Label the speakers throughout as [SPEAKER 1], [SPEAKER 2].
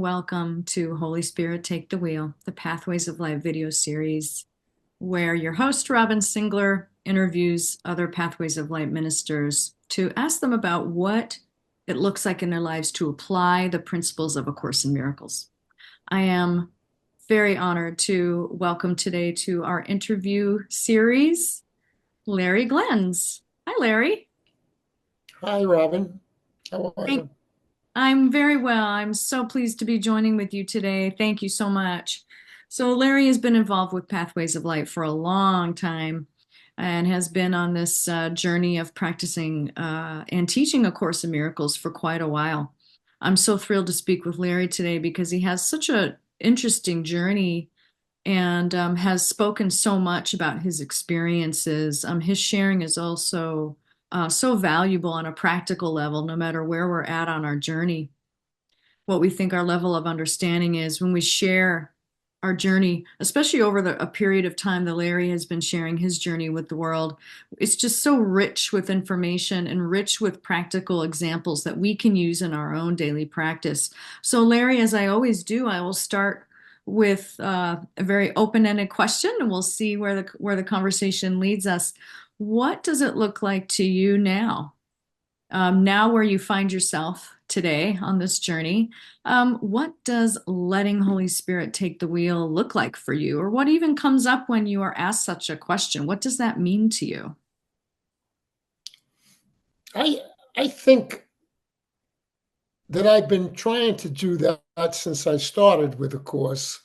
[SPEAKER 1] welcome to Holy Spirit Take the Wheel, the Pathways of Life video series, where your host, Robin Singler, interviews other Pathways of Light ministers to ask them about what it looks like in their lives to apply the principles of A Course in Miracles. I am very honored to welcome today to our interview series, Larry Glenz. Hi, Larry.
[SPEAKER 2] Hi, Robin. How are
[SPEAKER 1] Thank
[SPEAKER 2] you?
[SPEAKER 1] I'm very well. I'm so pleased to be joining with you today. Thank you so much. So, Larry has been involved with Pathways of Light for a long time and has been on this journey of practicing and teaching A Course in Miracles for quite a while. I'm so thrilled to speak with Larry today because he has such an interesting journey and has spoken so much about his experiences. His sharing is also so valuable on a practical level, no matter where we're at on our journey. What we think our level of understanding is when we share our journey, especially over a period of time that Larry has been sharing his journey with the world. It's just so rich with information and rich with practical examples that we can use in our own daily practice. So, Larry, as I always do, I will start with a very open-ended question, and we'll see where the conversation leads us. What does it look like to you now? Now where you find yourself today on this journey, what does letting Holy Spirit take the wheel look like for you? Or what even comes up when you are asked such a question? What does that mean to you?
[SPEAKER 2] I I think that I've been trying to do that since I started with the course,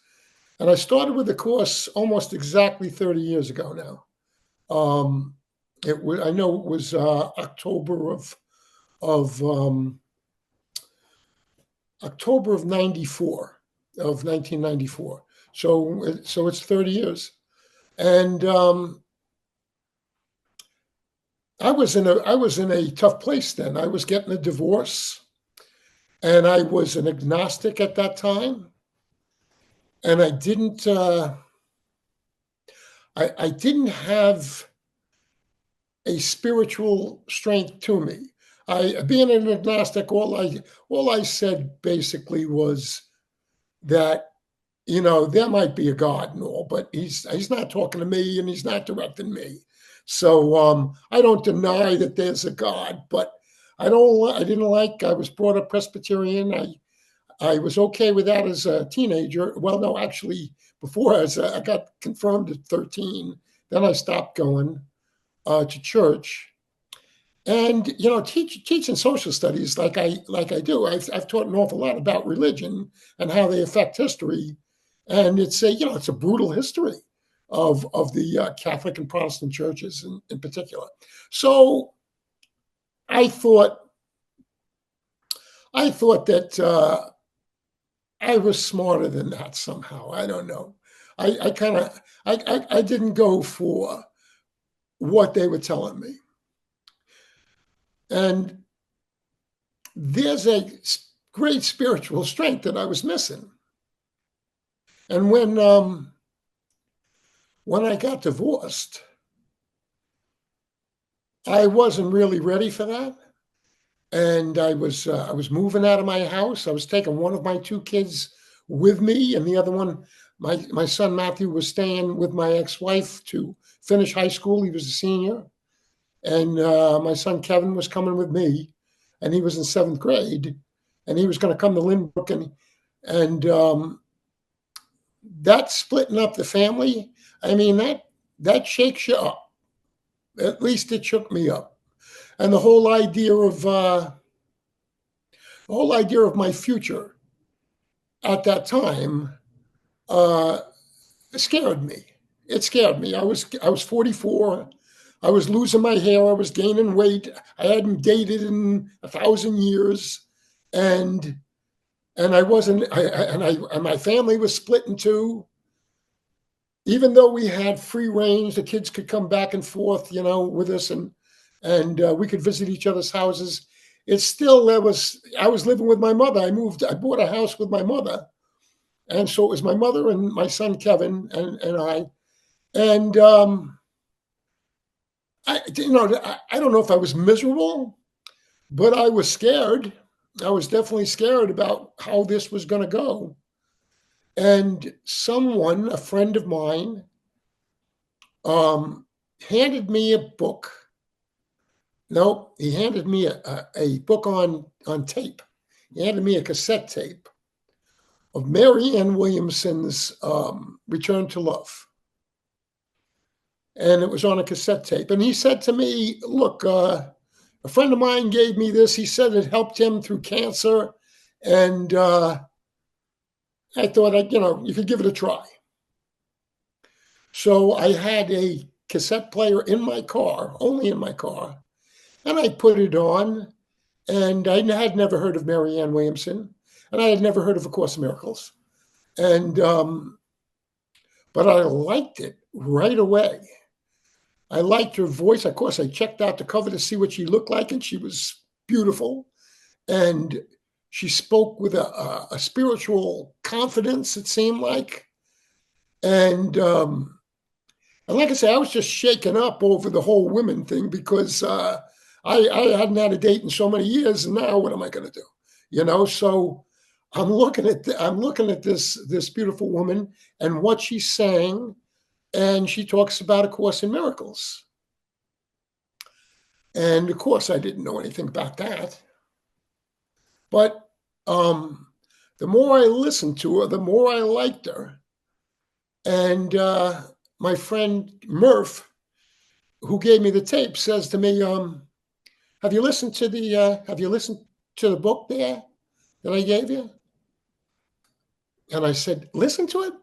[SPEAKER 2] and I started with the course almost exactly 30 years ago now. It was I know it was October of October of 94 of 1994. So it's 30 years, and I was in a tough place then. I was getting a divorce. And I was an agnostic at that time, and I didn't have a spiritual strength to me. I being an agnostic, all I said basically was that there might be a God and all, but he's not talking to me and he's not directing me. So I don't deny that there's a God, but I didn't like. I was brought up Presbyterian. I was okay with that as a teenager. Well, no, actually, before I got confirmed at 13, then I stopped going to church. And teaching social studies like I do, I've taught an awful lot about religion and how they affect history, and it's a brutal history of the Catholic and Protestant churches in particular. So I thought I thought that I was smarter than that somehow. I don't know. I kind of I didn't go for what they were telling me. And there's a great spiritual strength that I was missing. And when I got divorced, I wasn't really ready for that. And I was moving out of my house. I was taking one of my two kids with me, and the other one, my son Matthew, was staying with my ex-wife to finish high school. He was a senior, and my son Kevin was coming with me, and he was in seventh grade, and he was going to come to Lynbrook, and that splitting up the family. I mean that shakes you up. At least it shook me up, and the whole idea of my future at that time uh, scared me. It scared me. I was 44. I was losing my hair. I was gaining weight. I hadn't dated in 1,000 years, and I wasn't. And my family was split in two. Even though we had free range, the kids could come back and forth, with us, and we could visit each other's houses. It's still there was. I was living with my mother. I bought a house with my mother, and so it was my mother and my son Kevin and I. And I don't know if I was miserable, but I was scared. I was definitely scared about how this was going to go. And someone, a friend of mine, um, handed me a book. No, he handed me a book on tape. He handed me a cassette tape of Marianne Williamson's Return to Love. And it was on a cassette tape. And he said to me, look, a friend of mine gave me this. He said it helped him through cancer. And I thought, you could give it a try. So I had a cassette player in my car, only in my car, and I put it on. And I had never heard of Marianne Williamson, and I had never heard of A Course in Miracles. And but I liked it right away. I liked her voice. Of course, I checked out the cover to see what she looked like, and she was beautiful. And she spoke with a spiritual confidence, it seemed like. And like I said, I was just shaken up over the whole women thing because I hadn't had a date in so many years, and now what am I going to do? So I'm looking at this beautiful woman and what she's saying, and she talks about A Course in Miracles. And of course, I didn't know anything about that. But the more I listened to her, the more I liked her. And my friend Murph, who gave me the tape, says to me, "Have you listened to the book there that I gave you?" And I said, "Listen to it."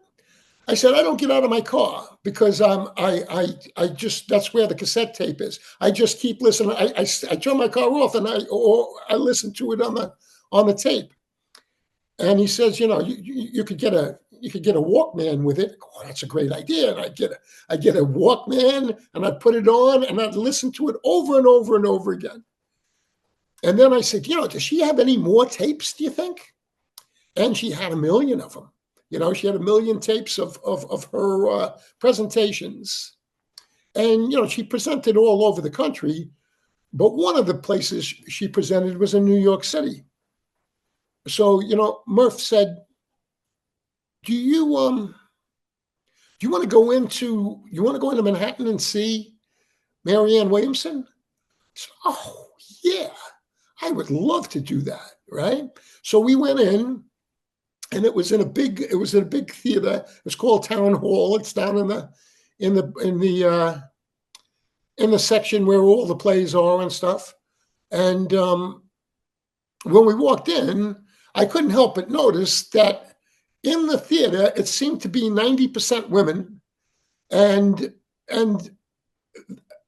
[SPEAKER 2] I said, "I don't get out of my car because I just that's where the cassette tape is. I just keep listening. I turn my car off and I listen to it on the tape." And he says, you could get a Walkman with it. Oh, that's a great idea. And I get a Walkman and I'd put it on and I'd listen to it over and over and over again. And then I said, does she have any more tapes, do you think? And she had a million of them. She had a million tapes of her presentations. And, she presented all over the country. But one of the places she presented was in New York City. So, Murph said, do you want to go into Manhattan and see Marianne Williamson? So, oh yeah, I would love to do that, right? So we went in, and it was in a big theater. It was called Town Hall. It's down in the section where all the plays are and stuff. And when we walked in, I couldn't help but notice that in the theater, it seemed to be 90% women, and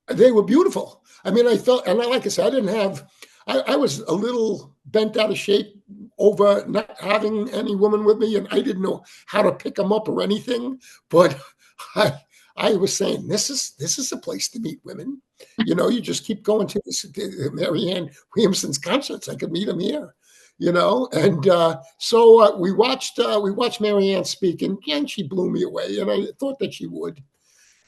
[SPEAKER 2] they were beautiful. I mean, I felt, and like I said, I was a little bent out of shape over not having any woman with me, and I didn't know how to pick them up or anything. But I was saying, this is a place to meet women. You just keep going to Marianne Williamson's concerts. I could meet them here. And so we watched Marianne speak, and she blew me away, and I thought that she would.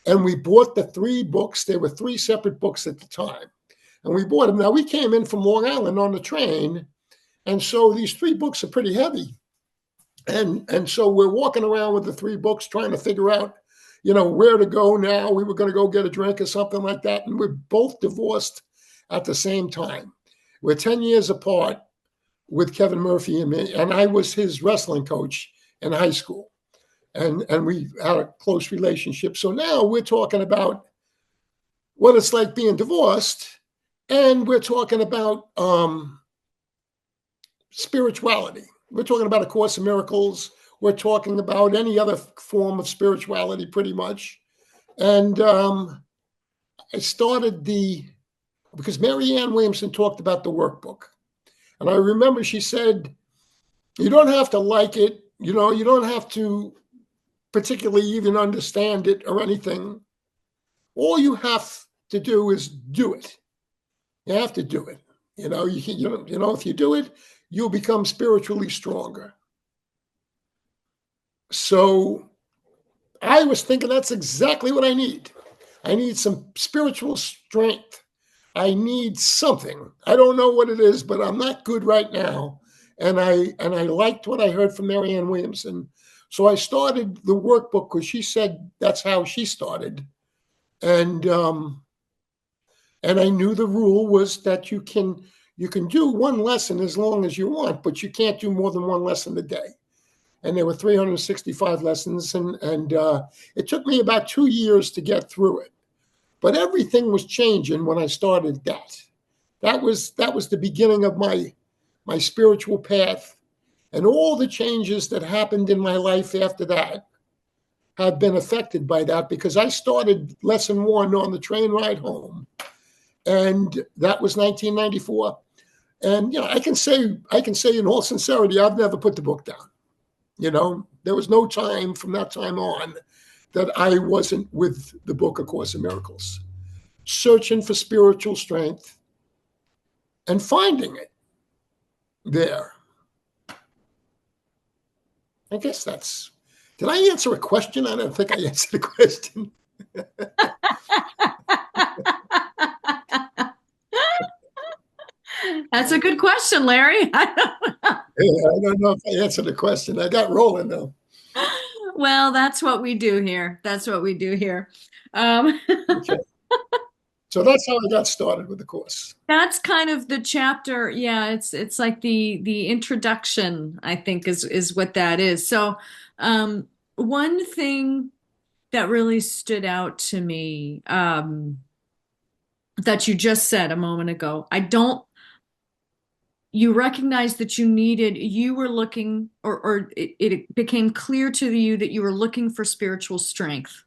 [SPEAKER 2] And we bought the 3 books. There were 3 separate books at the time, and we bought them. Now we came in from Long Island on the train, and so these 3 books are pretty heavy, and so we're walking around with the 3 books trying to figure out, where to go now. We were going to go get a drink or something like that, and we're both divorced at the same time. We're 10 years apart with Kevin Murphy and me, and I was his wrestling coach in high school, and we had a close relationship. So now we're talking about what it's like being divorced, and we're talking about spirituality. We're talking about A Course in Miracles. We're talking about any other form of spirituality, pretty much. And I started because Marianne Williamson talked about the workbook. And I remember she said, you don't have to like it. You don't have to particularly even understand it or anything. All you have to do is do it. You have to do it. If you do it, you'll become spiritually stronger. So I was thinking that's exactly what I need. I need some spiritual strength I need something. I don't know what it is, but I'm not good right now. And I liked what I heard from Marianne Williamson. So I started the workbook because she said that's how she started. And and I knew the rule was that you can do one lesson as long as you want, but you can't do more than one lesson a day. And there were 365 lessons, and it took me about 2 years to get through it. But everything was changing when I started that. That was the beginning of my spiritual path, and all the changes that happened in my life after that have been affected by that because I started lesson one on the train ride home, and that was 1994. And I can say in all sincerity, I've never put the book down. There was no time from that time on that I wasn't with the book A Course in Miracles, searching for spiritual strength and finding it there. I guess that's. Did I answer a question? I don't think I answered a question.
[SPEAKER 1] That's a good question, Larry.
[SPEAKER 2] I don't know if I answered the question. I got rolling though.
[SPEAKER 1] Well, that's what we do here. That's what we do here. Um,
[SPEAKER 2] Okay. So that's how I got started with the course.
[SPEAKER 1] that's kind of the chapter. Yeah, it's like the introduction, I think is what that is. So, one thing that really stood out to me, that you just said a moment ago, you recognized that you were looking, or it became clear to you that you were looking for spiritual strength.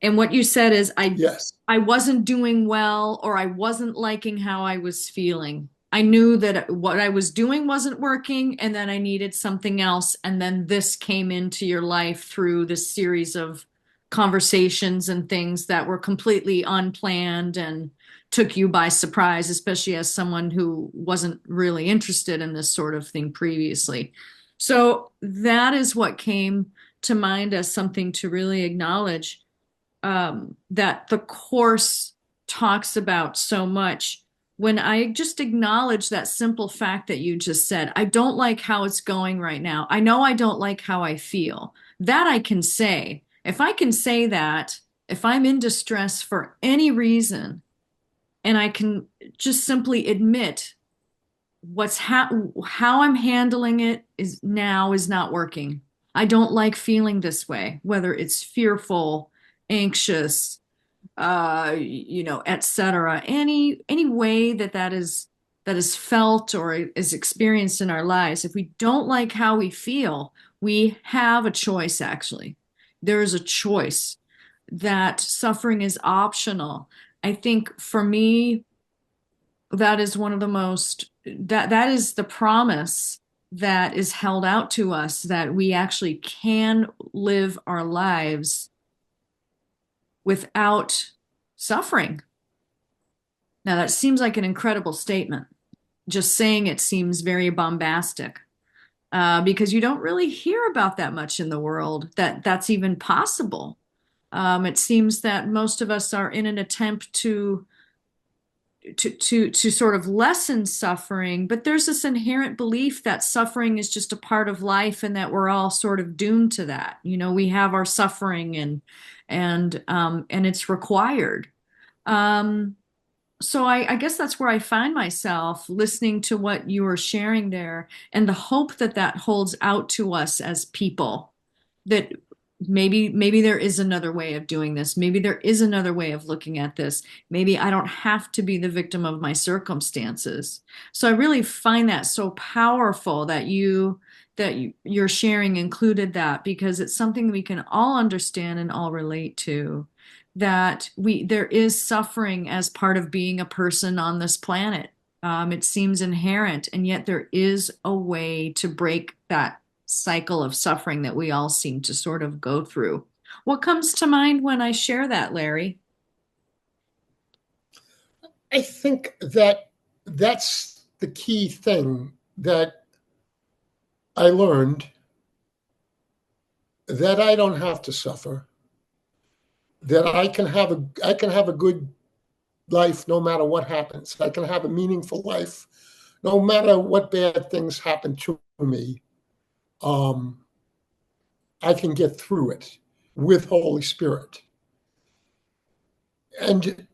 [SPEAKER 1] And what you said is,
[SPEAKER 2] Yes.
[SPEAKER 1] I wasn't doing well, or I wasn't liking how I was feeling. I knew that what I was doing wasn't working, and then I needed something else. And then this came into your life through this series of conversations and things that were completely unplanned and took you by surprise, especially as someone who wasn't really interested in this sort of thing previously. So that is what came to mind as something to really acknowledge, that the course talks about so much. When I just acknowledge that simple fact that you just said, I don't like how it's going right now. I know I don't like how I feel. That I can say. If I can say that, if I'm in distress for any reason, and I can just simply admit how I'm handling it is not working. I don't like feeling this way, whether it's fearful, anxious, etc. Any way that is felt or is experienced in our lives. If we don't like how we feel, we have a choice. Actually, there is a choice that suffering is optional. I think for me, that is one of the most that is the promise that is held out to us, that we actually can live our lives without suffering. Now, that seems like an incredible statement. Just saying it seems very bombastic, because you don't really hear about that much in the world, that's even possible. It seems that most of us are in an attempt to sort of lessen suffering, but there's this inherent belief that suffering is just a part of life and that we're all sort of doomed to that. We have our suffering, and it's required. So I guess that's where I find myself listening to what you were sharing there, and the hope that that holds out to us as people, that maybe there is another way of doing this. Maybe there is another way of looking at this. Maybe I don't have to be the victim of my circumstances. So I really find that so powerful that your sharing included that, because it's something we can all understand and all relate to, that there is suffering as part of being a person on this planet. It seems inherent, and yet there is a way to break that cycle of suffering that we all seem to sort of go through. What comes to mind when I share that, Larry?
[SPEAKER 2] I think that that's the key thing that I learned, that I don't have to suffer, that I can have a good life no matter what happens. I can have a meaningful life no matter what bad things happen to me. Um, I can get through it with Holy Spirit. And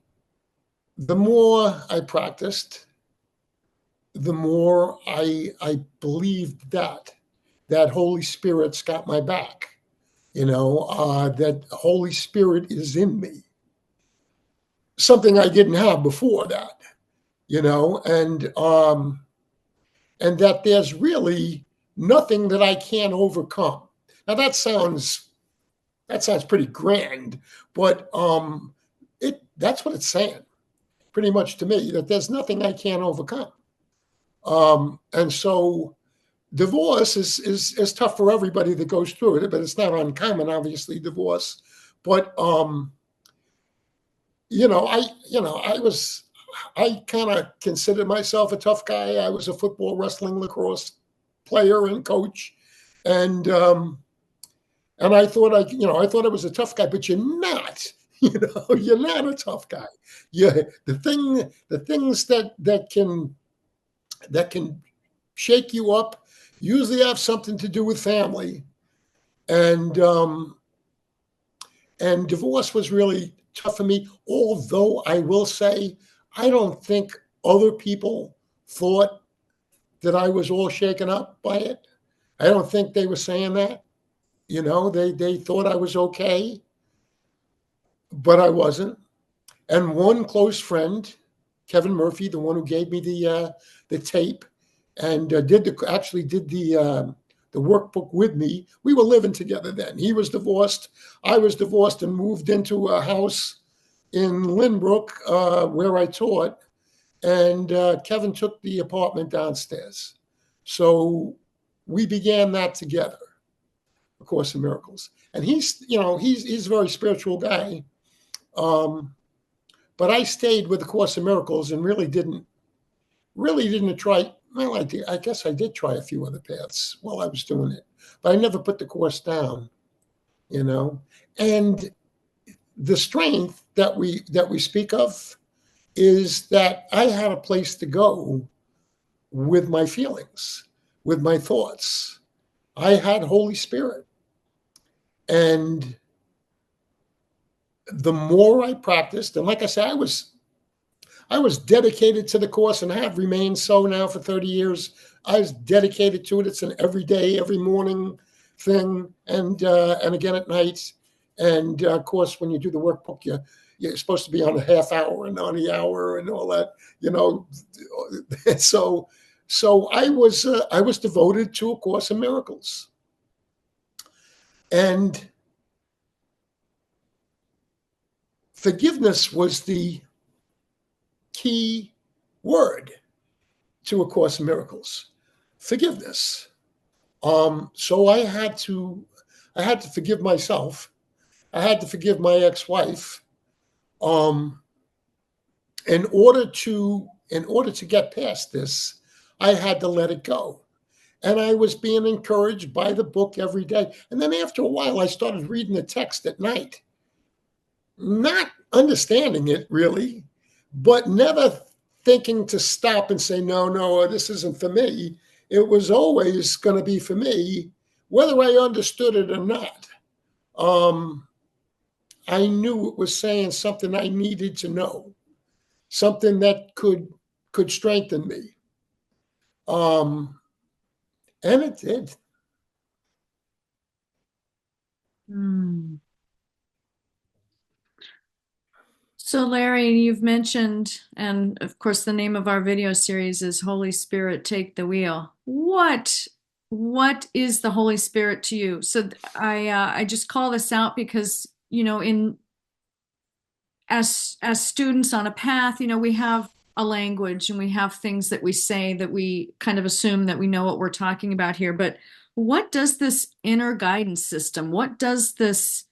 [SPEAKER 2] the more I practiced, the more I believed that Holy Spirit's got my back. That Holy Spirit is in me. Something I didn't have before that. You know, and that there's really nothing that I can't overcome. Now that sounds pretty grand, but it that's what it's saying pretty much to me, that there's nothing I can't overcome. And so divorce is tough for everybody that goes through it, but it's not uncommon, obviously, divorce. But you know, I I kind of considered myself a tough guy. I was a football, wrestling, lacrosse player and coach, and I thought I thought I was a tough guy, but you're not. You're not a tough guy. Yeah, the things that can shake you up usually have something to do with family, and divorce was really tough for me. Although I will say, I don't think other people thought that I was all shaken up by it. I don't think they were saying that. They thought I was okay, but I wasn't. And one close friend, Kevin Murphy, the one who gave me the tape and actually did the workbook with me. We were living together then. He was divorced. I was divorced and moved into a house in Lynbrook where I taught. And Kevin took the apartment downstairs. So we began that together, A Course in Miracles. And he's a very spiritual guy. But I stayed with A Course in Miracles and really didn't try. Well, I guess I did try a few other paths while I was doing it, but I never put the course down. You know, and the strength that we speak of is that I had a place to go with my feelings, with my thoughts. I had Holy Spirit, and the more I practiced, and like I said, I was dedicated to the course and have remained so now for 30 years. I was dedicated to it. It's an every day, every morning thing, and again at night. And of course, when you do the workbook, you're supposed to be on a half hour and on the hour and all that, you know. So I was devoted to A Course in Miracles, and forgiveness was the key word to A Course in Miracles. Forgiveness. So I had to forgive myself. I had to forgive my ex-wife. Um, in order to get past this, I had to let it go. And I was being encouraged by the book every day. And then after a while, I started reading the text at night, not understanding it really, but never thinking to stop and say, no, no, this isn't for me. It was always going to be for me, whether I understood it or not. Um, I knew it was saying something I needed to know, something that could strengthen me. Um, and it did.
[SPEAKER 1] Hmm. So, Larry, you've mentioned, and of course, the name of our video series is Holy Spirit, Take the Wheel. What is the Holy Spirit to you? So, I just call this out because in as students on a path, we have a language and we have things that we say that we kind of assume that we know what we're talking about here. But what does this inner guidance system, what does this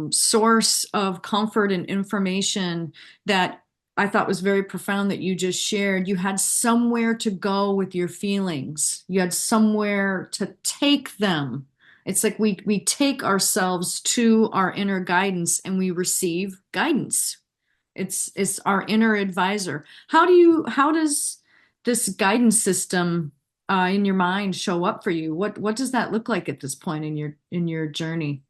[SPEAKER 1] source of comfort and information that I thought was very profound that you just shared? You had somewhere to go with your feelings. You had somewhere to take them. It's like we take ourselves to our inner guidance and we receive guidance. It's our inner advisor. How does this guidance system in your mind show up for you? What does that look like at this point in your journey?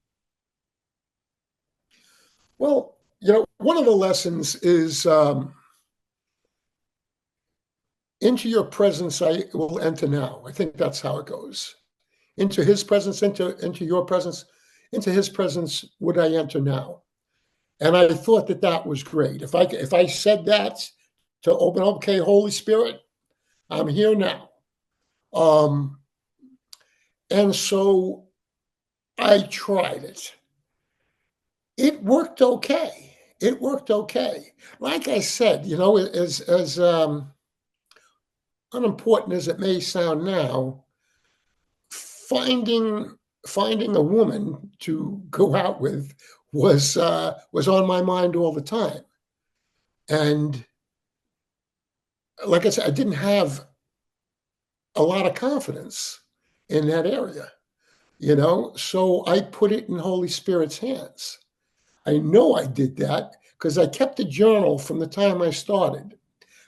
[SPEAKER 2] Well, one of the lessons is into your presence I will enter now. I think that's how it goes. Into his presence, into your presence, into his presence would I enter now. And I thought that that was great. If I said that to open up, okay, Holy Spirit, I'm here now. Um, and so I tried it. It worked okay. It worked okay. Like I said, as unimportant as it may sound now, finding finding a woman to go out with was on my mind all the time. And like I said, I didn't have a lot of confidence in that area, so I put it in Holy Spirit's hands. I know I did that because I kept a journal from the time I started.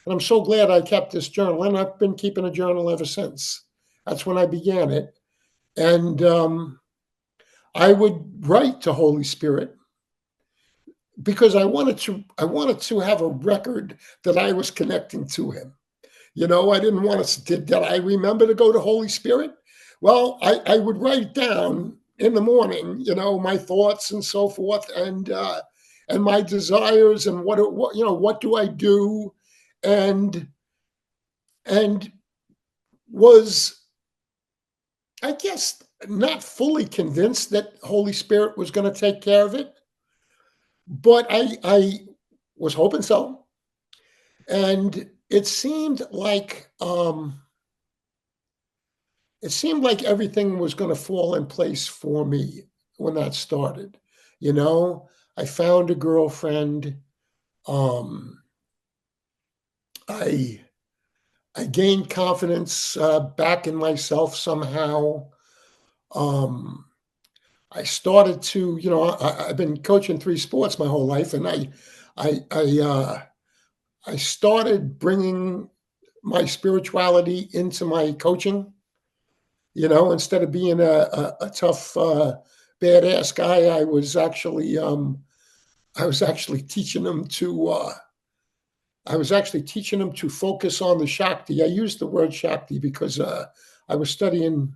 [SPEAKER 2] And I'm so glad I kept this journal, and I've been keeping a journal ever since. That's when I began it. And I would write to Holy Spirit because I wanted to have a record that I was connecting to him. I didn't want to. Did I remember to go to Holy Spirit? Well, I would write down in the morning, my thoughts and so forth, and my desires and what do I do, and and was, I guess, not fully convinced that Holy Spirit was going to take care of it, but I was hoping so, and it seemed like everything was going to fall in place for me when that started. You know, I found a girlfriend. Um, I I gained confidence back in myself somehow. Um, I started to, I've been coaching three sports my whole life, and I, I, uh, I started bringing my spirituality into my coaching. Instead of being a tough, badass guy, I was actually teaching them to. I was actually teaching them to focus on the Shakti. I use the word Shakti because I was studying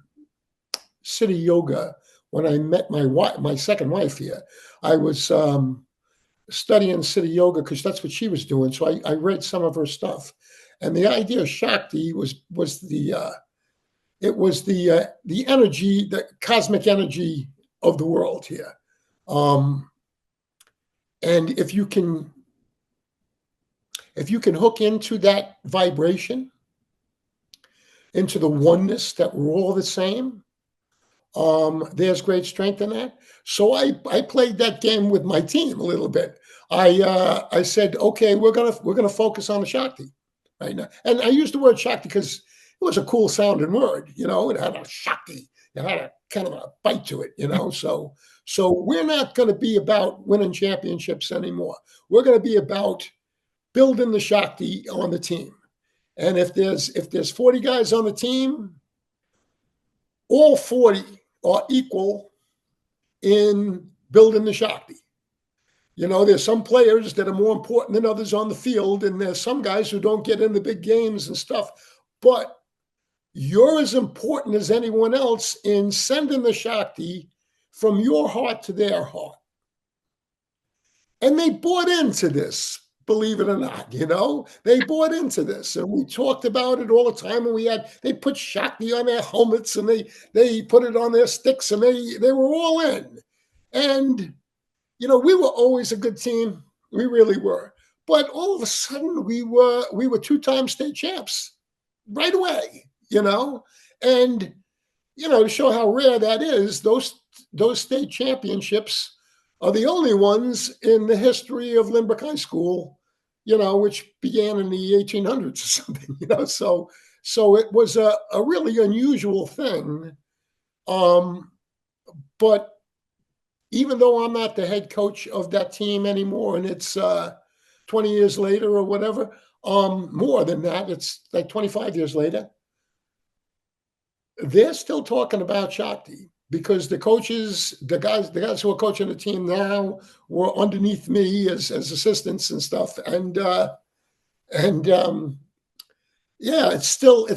[SPEAKER 2] city yoga when I met my second wife here. I was studying city yoga because that's what she was doing. So I read some of her stuff, and the idea of Shakti was the energy, the cosmic energy of the world here. Um, and if you can hook into that vibration, into the oneness that we're all the same, there's great strength in that. So I played that game with my team a little bit. I said, okay, we're gonna focus on the Shakti right now, and I used the word Shakti because it was a cool sounding word. It had a Shakti, it had a kind of a bite to it. So we're not going to be about winning championships anymore. We're going to be about building the Shakti on the team. And if there's 40 guys on the team, all 40 are equal in building the Shakti. There's some players that are more important than others on the field, and there's some guys who don't get in the big games and stuff. But you're as important as anyone else in sending the Shakti from your heart to their heart. And they bought into this, believe it or not. They bought into this, and we talked about it all the time. And they put Shakti on their helmets, and they put it on their sticks, and they were all in. And we were always a good team. We really were. But all of a sudden, we were two-time state champs right away. And to show how rare that is, those state championships are the only ones in the history of Lynbrook High School, which began in the 1800s or something. So it was a really unusual thing. But even though I'm not the head coach of that team anymore, and 20 years later or whatever, more than that, it's like 25 years later, they're still talking about Shakti because the coaches, the guys who are coaching the team now were underneath me as assistants and stuff. And yeah, it's still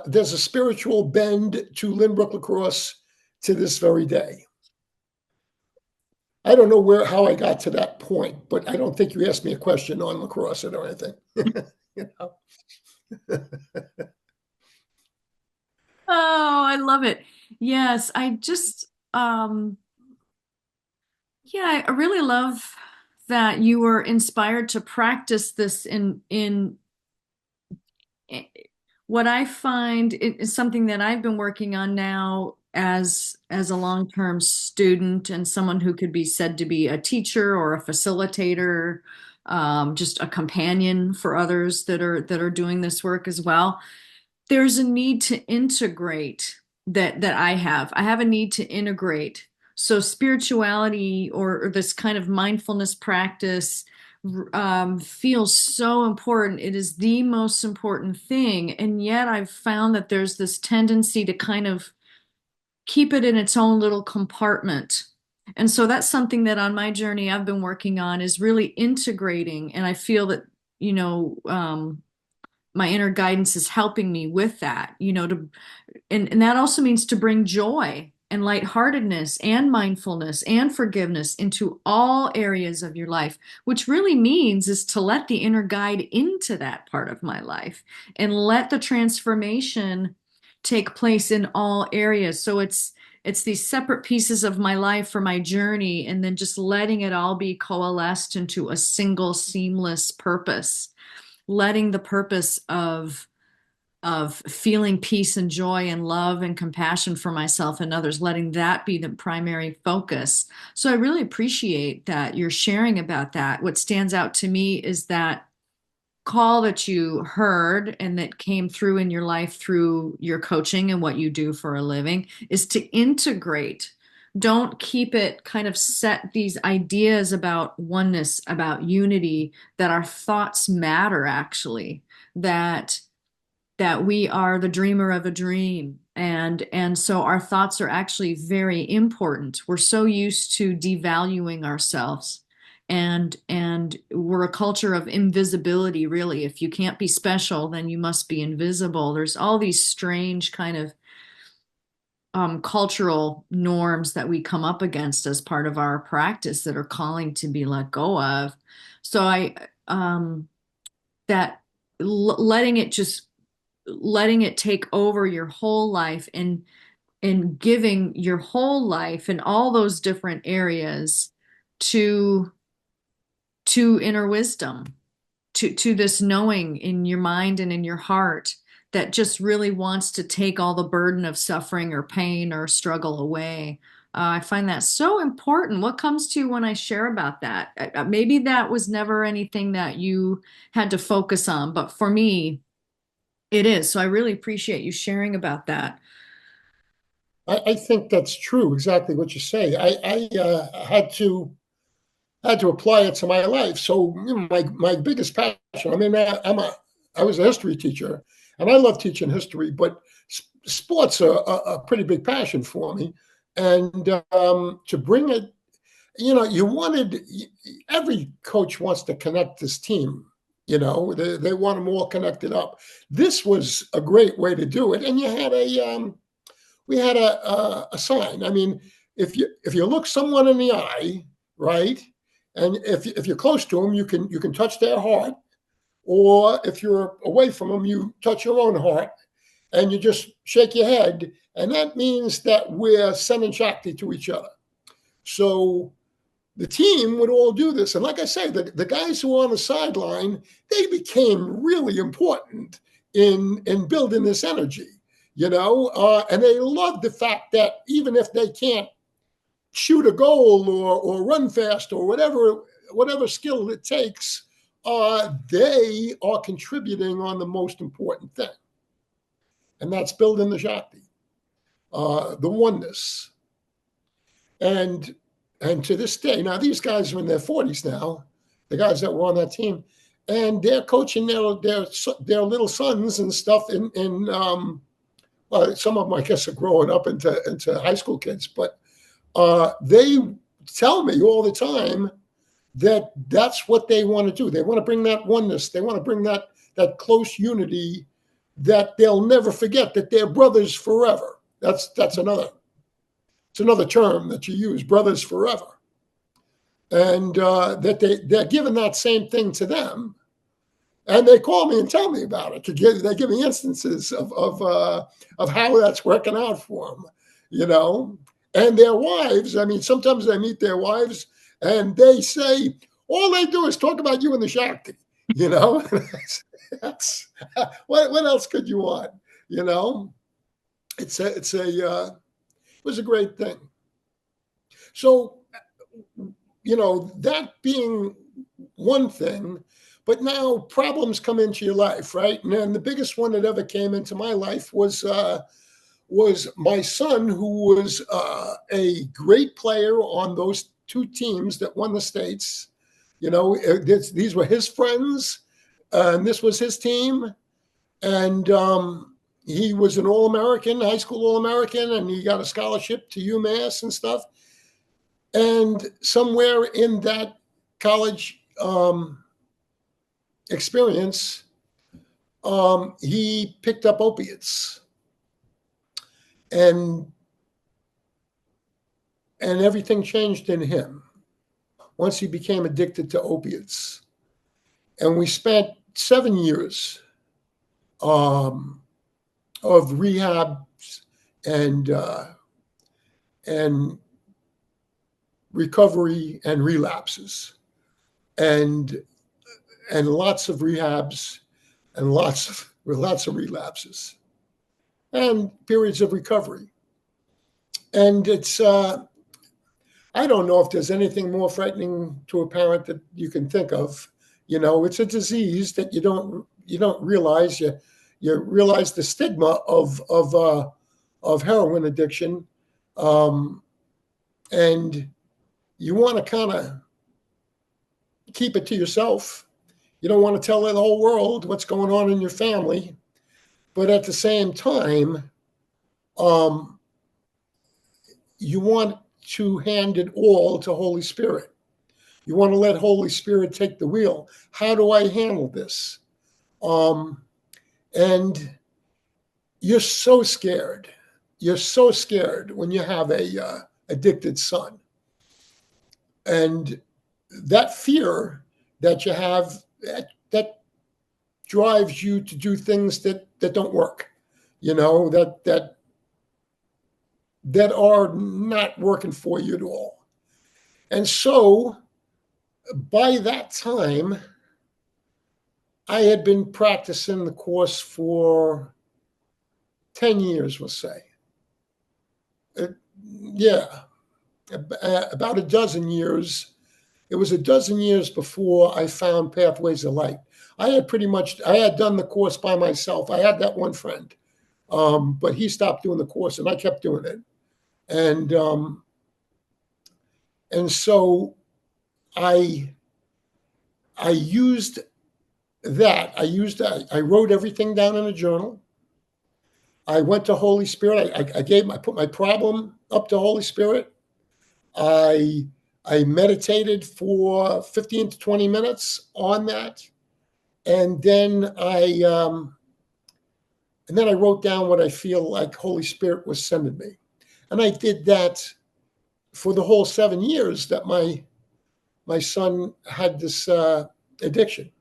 [SPEAKER 2] there's a spiritual bend to Lynbrook lacrosse to this very day. I don't know how I got to that point, but I don't think you asked me a question on lacrosse or anything. You know?
[SPEAKER 1] Oh, I love it. Yes, I just yeah, I really love that you were inspired to practice this in what I find is something that I've been working on now as a long-term student and someone who could be said to be a teacher or a facilitator, just a companion for others that are doing this work as well. There's a need to integrate that I have. I have a need to integrate. So spirituality or this kind of mindfulness practice feels so important. It is the most important thing. And yet I've found that there's this tendency to kind of keep it in its own little compartment. And so that's something that on my journey I've been working on is really integrating. And I feel that, you know, my inner guidance is helping me with that, and that also means to bring joy and lightheartedness and mindfulness and forgiveness into all areas of your life, which really means is to let the inner guide into that part of my life and let the transformation take place in all areas. So it's these separate pieces of my life for my journey, and then just letting it all be coalesced into a single seamless purpose, letting the purpose of feeling peace and joy and love and compassion for myself and others, letting that be the primary focus. So I really appreciate that you're sharing about that. What stands out to me is that call that you heard and that came through in your life through your coaching and what you do for a living is to integrate. Don't keep it kind of set these ideas about oneness, about unity, that our thoughts matter actually, that we are the dreamer of a dream, and so our thoughts are actually very important. We're so used to devaluing ourselves, and we're a culture of invisibility, really. If you can't be special, then you must be invisible. There's all these strange kind of cultural norms that we come up against as part of our practice that are calling to be let go of. So I that letting it just letting it take over your whole life and giving your whole life in all those different areas to inner wisdom, to this knowing in your mind and in your heart that just really wants to take all the burden of suffering or pain or struggle away. I find that so important. What comes to you when I share about that? Maybe that was never anything that you had to focus on, but for me, it is. So I really appreciate you sharing about that.
[SPEAKER 2] I think that's true, exactly what you say. I had to apply it to my life. So my biggest passion. I mean, I was a history teacher, and I love teaching history, but sports are a pretty big passion for me. And to bring it, you wanted every coach wants to connect this team. They want them all connected up. This was a great way to do it, and you had we had a sign. I mean, if you look someone in the eye, right, and if you're close to them, you can touch their heart, or if you're away from them, you touch your own heart, and you just shake your head, and that means that we're sending Shakti to each other. So the team would all do this, and like I say, the guys who were on the sideline, they became really important in building this energy. And they love the fact that even if they can't shoot a goal or run fast or whatever skill it takes, they are contributing on the most important thing, and that's building the Shakti, the oneness. And to this day, now these guys are in their 40s now, the guys that were on that team, and they're coaching their little sons and stuff well, some of them, I guess, are growing up into high school kids, but they tell me all the time that that's what they want to do. They want to bring that oneness. They want to bring that close unity that they'll never forget, that they're brothers forever. That's another term that you use, brothers forever, and that they're giving that same thing to them. And they call me and tell me about it. They give me instances of how that's working out for them, you know. And their wives. I mean, sometimes I meet their wives, and they say all they do is talk about you and the Shakti, you know. that's, what else could you want, you know? It was a great thing. So, you know, that being one thing. But now problems come into your life, right? And then the biggest one that ever came into my life was my son, who was a great player on those two teams that won the states. You know, these were his friends, and this was his team. And he was an All-American, high school All-American, and he got a scholarship to UMass and stuff. And somewhere in that college experience, he picked up opiates, and everything changed in him once he became addicted to opiates. And we spent 7 years of rehab and recovery and relapses, and lots of rehabs and lots of relapses and periods of recovery. And it's I don't know if there's anything more frightening to a parent that you can think of. You know, it's a disease that you don't realize. You realize the stigma of heroin addiction, and you want to kind of keep it to yourself. You don't want to tell the whole world what's going on in your family, but at the same time, you want to hand it all to Holy Spirit. You want to let Holy Spirit take the wheel. How do I handle this? And you're so scared. You're so scared when you have a addicted son, and that fear that you have, that drives you to do things that don't work, you know, that are not working for you at all. And so by that time, I had been practicing the course for 10 years, we'll say. Yeah, about a dozen years. It was a dozen years before I found Pathways of Light. I had done the course by myself. I had that one friend, but he stopped doing the course, and I kept doing it. And so I used that. I wrote everything down in a journal. I went to Holy Spirit. I put my problem up to Holy Spirit. I meditated for 15 to 20 minutes on that. And then I wrote down what I feel like Holy Spirit was sending me. And I did that for the whole 7 years that my son had this addiction.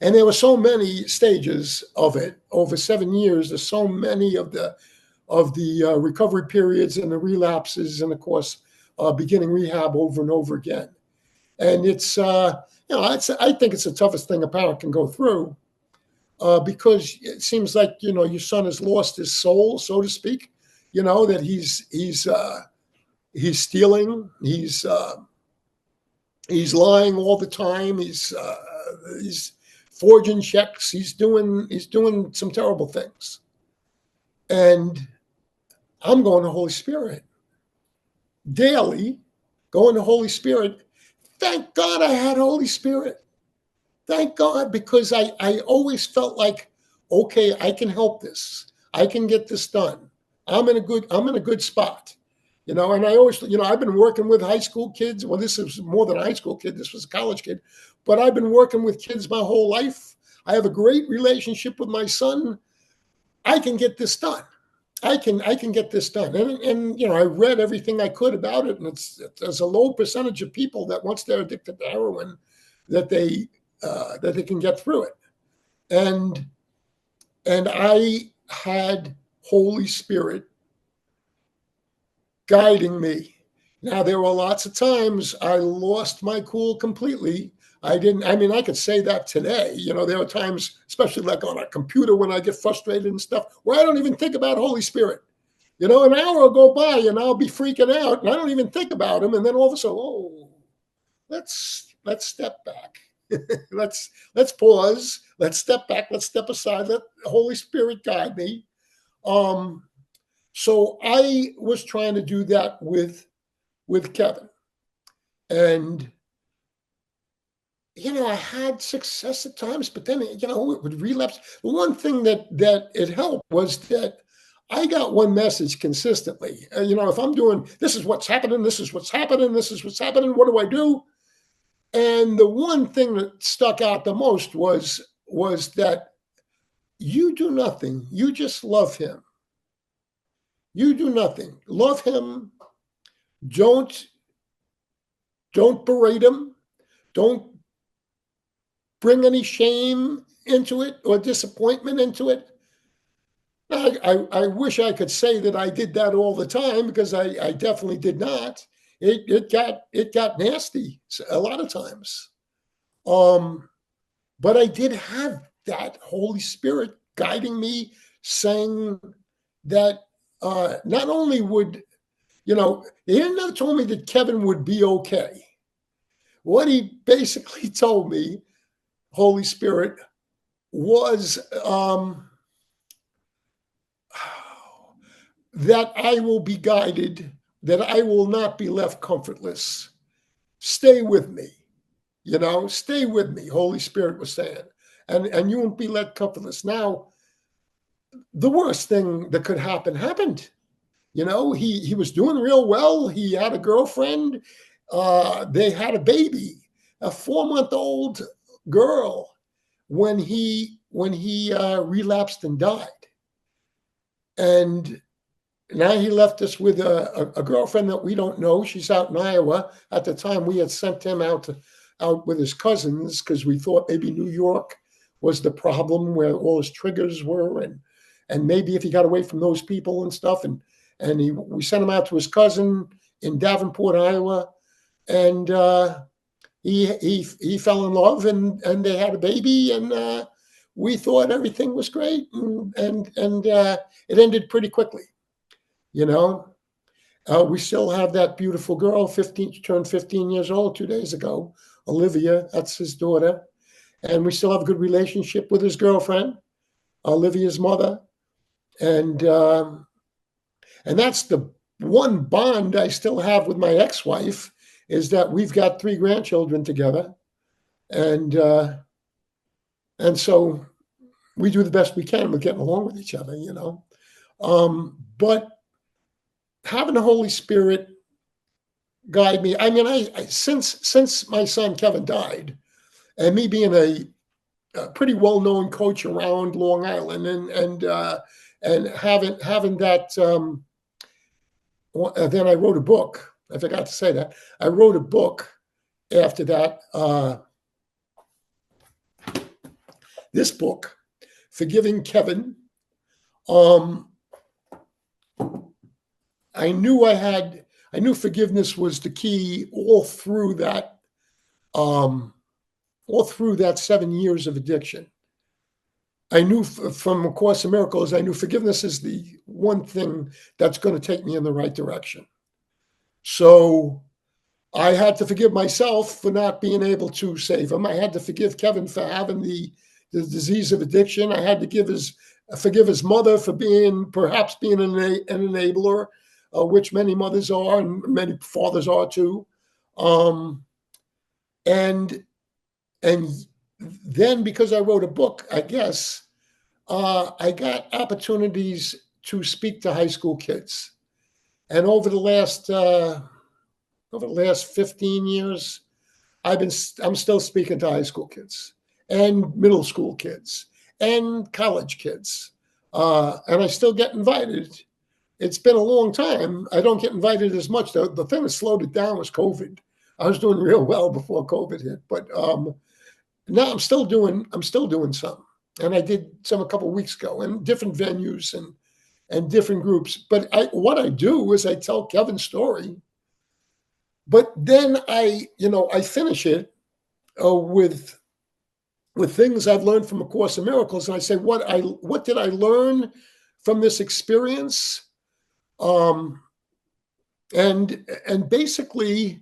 [SPEAKER 2] And there were so many stages of it over 7 years. There's so many of the recovery periods and the relapses, and of course, beginning rehab over and over again. And it's I think it's the toughest thing a parent can go through, because it seems like, you know, your son has lost his soul, so to speak. You know, that he's stealing, he's lying all the time, he's forging checks, he's doing some terrible things. And I'm going to Holy Spirit daily, going to Holy Spirit, thank God I had Holy Spirit. Thank God, because I always felt like, okay, I can help this. I can get this done. I'm in a good spot. And I always, I've been working with high school kids. Well, this is more than a high school kid. This was a college kid, but I've been working with kids my whole life. I have a great relationship with my son. I can get this done. I can get this done. And I read everything I could about it, and there's a low percentage of people that once they're addicted to heroin, that they can get through it. And I had Holy Spirit guiding me. Now, there were lots of times I lost my cool completely. I could say that today. There are times, especially like on a computer, when I get frustrated and stuff, where I don't even think about Holy Spirit. An hour will go by and I'll be freaking out and I don't even think about him. And then all of a sudden, let's step back. let's pause. Let's step back. Let's step aside. Let the Holy Spirit guide me. So I was trying to do that with Kevin, and I had success at times, but then it would relapse. The one thing that it helped was that I got one message consistently. If I'm doing, this is what's happening, this is what's happening, this is what's happening. What do I do? And the one thing that stuck out the most was that you do nothing. You just love him. You do nothing. Love him. Don't berate him. Don't bring any shame into it or disappointment into it. I wish I could say that I did that all the time, because I definitely did not. It got nasty a lot of times. But I did have that Holy Spirit guiding me, saying that not only would, he never told me that Kevin would be okay. What he basically told me, Holy Spirit, was that I will be guided, that I will not be left comfortless. Stay with me. Stay with me, Holy Spirit was saying. And you won't be left comfortless. Now, the worst thing that could happen happened. He was doing real well. He had a girlfriend. They had a baby, a 4-month-old girl, when he relapsed and died. And now he left us with a girlfriend that we don't know. She's out in Iowa. At the time, we had sent him out with his cousins, because we thought maybe New York was the problem, where all his triggers were, and maybe if he got away from those people and stuff. And we sent him out to his cousin in Davenport, Iowa, and he fell in love, and they had a baby, and we thought everything was great, and it ended pretty quickly. We still have that beautiful girl. She turned 15 years old 2 days ago. Olivia, that's his daughter, and we still have a good relationship with his girlfriend, Olivia's mother, and that's the one bond I still have with my ex-wife, is that we've got 3 grandchildren together, and so we do the best we can with getting along with each other, But having the Holy Spirit guide me. Since my son Kevin died, and me being a pretty well-known coach around Long Island, and having that. Then I wrote a book. I forgot to say that. I wrote a book after that. This book, Forgiving Kevin. I knew forgiveness was the key all through that 7 years of addiction. I knew from A Course in Miracles, I knew forgiveness is the one thing that's going to take me in the right direction. So I had to forgive myself for not being able to save him. I had to forgive Kevin for having the disease of addiction. I had to forgive his mother for perhaps being an enabler, which many mothers are and many fathers are too. And and then because I wrote a book, I guess I got opportunities to speak to high school kids. And over the last 15 years, I'm still speaking to high school kids and middle school kids and college kids, and I still get invited. It's been a long time. I don't get invited as much. The thing that slowed it down was COVID. I was doing real well before COVID hit, but now I'm still doing some, and I did some a couple of weeks ago in different venues and different groups. But what I do is I tell Kevin's story, but then I finish it with things I've learned from A Course in Miracles, and I say what did I learn from this experience, um, and basically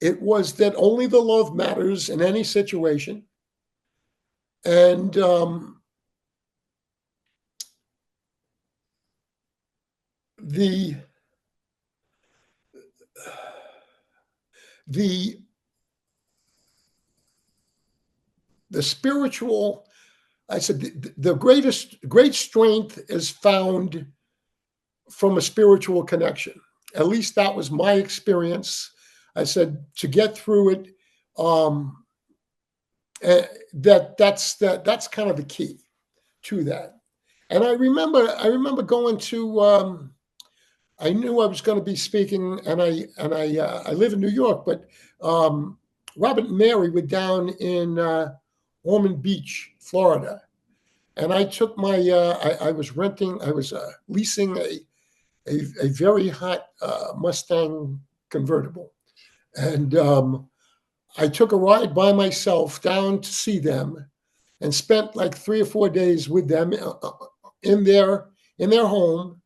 [SPEAKER 2] it was that only the love matters in any situation, and the the the spiritual. I said the great strength is found from a spiritual connection. At least that was my experience. I said to get through it, um, that's kind of the key to that. And I remember going to. I knew I was going to be speaking, and I live in New York, but um, Robert and Mary were down in Ormond Beach, Florida, and I took my. I was leasing a very hot Mustang convertible, and I took a ride by myself down to see them, and spent like 3 or 4 days with them in their home,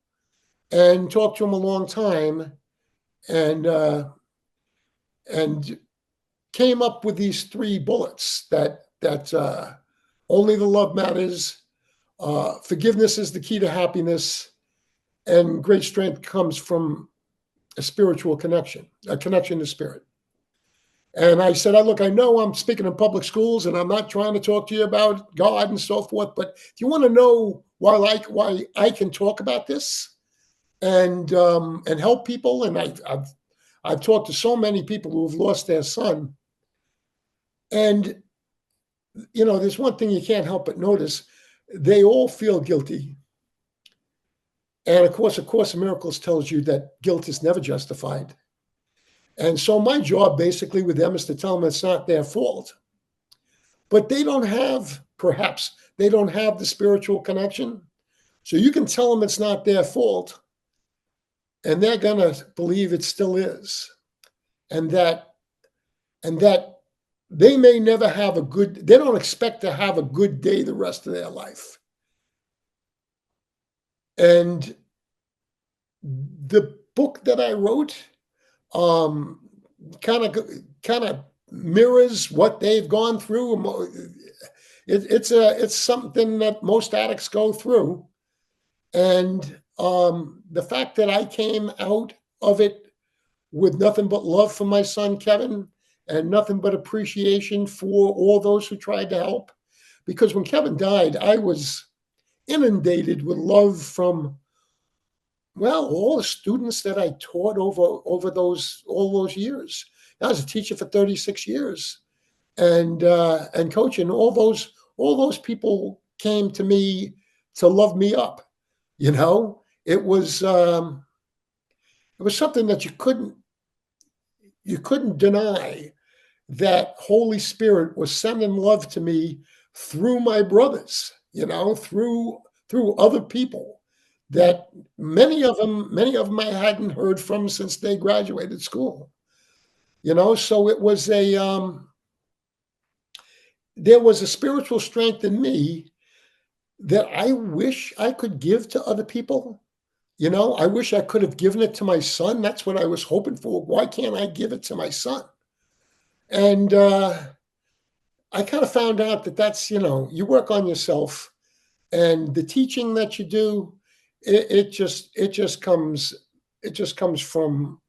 [SPEAKER 2] and talked to them a long time, and and came up with these three bullets that only the love matters, forgiveness is the key to happiness, and great strength comes from a spiritual connection, a connection to spirit. And I said, look, I know I'm speaking in public schools and I'm not trying to talk to you about God and so forth, but if you want to know why I can talk about this and help people, and I've talked to so many people who have lost their son, and there's one thing you can't help but notice: they all feel guilty. And of course, A Course in Miracles tells you that guilt is never justified. And so my job basically with them is to tell them it's not their fault. But perhaps they don't have the spiritual connection. So you can tell them it's not their fault, and they're going to believe it still is. And that they may never have they don't expect to have a good day the rest of their life. And the book that I wrote kind of mirrors what they've gone through. It's something that most addicts go through, and the fact that I came out of it with nothing but love for my son Kevin and nothing but appreciation for all those who tried to help, because when Kevin died, I was inundated with love from all the students that I taught over all those years. I was a teacher for 36 years, and coaching all those people came to me to love me up. It was something that you couldn't deny, that Holy Spirit was sending love to me through my brothers, through other people that many of them I hadn't heard from since they graduated school. So it was there was a spiritual strength in me that I wish I could give to other people. I wish I could have given it to my son. That's what I was hoping for. Why can't I give it to my son? And I kind of found out that that's, you work on yourself, and the teaching that you do, it just comes from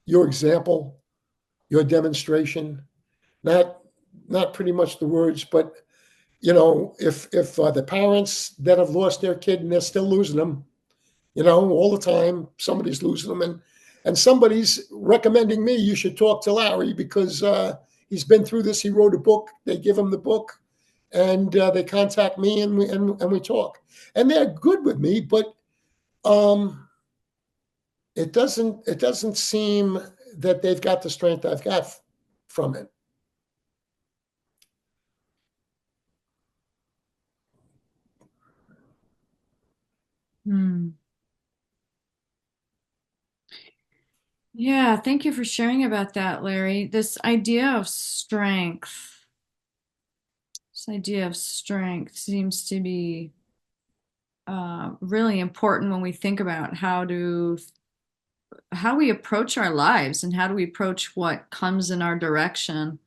[SPEAKER 2] your example, your demonstration, not pretty much the words, but if the parents that have lost their kid and they're still losing them, all the time, somebody's losing them, and somebody's recommending me, you should talk to Larry because he's been through this. He wrote a book. They give him the book, and they contact me, and we talk, and they're good with me, but it doesn't seem that they've got the strength I've got from it.
[SPEAKER 1] Hmm. Yeah, thank you for sharing about that, Larry. This idea of strength seems to be really important when we think about how we approach our lives and how do we approach what comes in our direction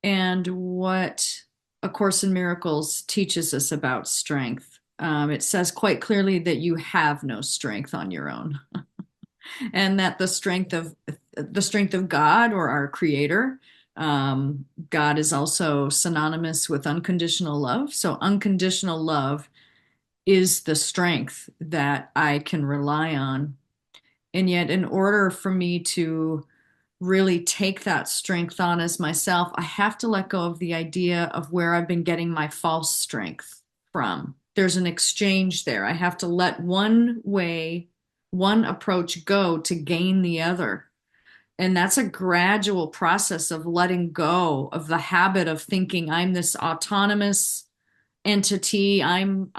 [SPEAKER 1] and what A Course in Miracles teaches us about strength. It says quite clearly that you have no strength on your own, and that the strength of God or our Creator. God is also synonymous with unconditional love. So unconditional love is the strength that I can rely on. And yet, in order for me to really take that strength on as myself, I have to let go of the idea of where I've been getting my false strength from. There's an exchange there. I have to let one approach go to gain the other. And that's a gradual process of letting go of the habit of thinking I'm this autonomous entity. I'm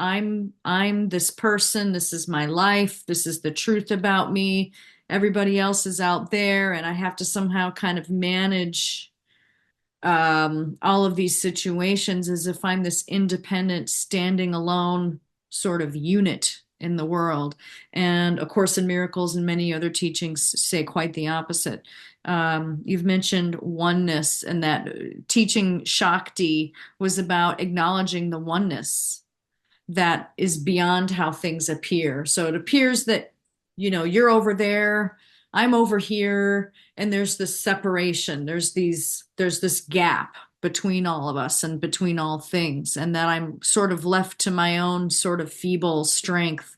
[SPEAKER 1] this person. This is my life. This is the truth about me. Everybody else is out there, and I have to somehow kind of manage all of these situations as if I'm this independent, standing alone sort of unit in the world. And A Course in Miracles and many other teachings say quite the opposite. You've mentioned oneness, and that teaching Shakti was about acknowledging the oneness that is beyond how things appear. So it appears that, you're over there, I'm over here, and there's this separation. There's this gap between all of us and between all things, and that I'm sort of left to my own sort of feeble strength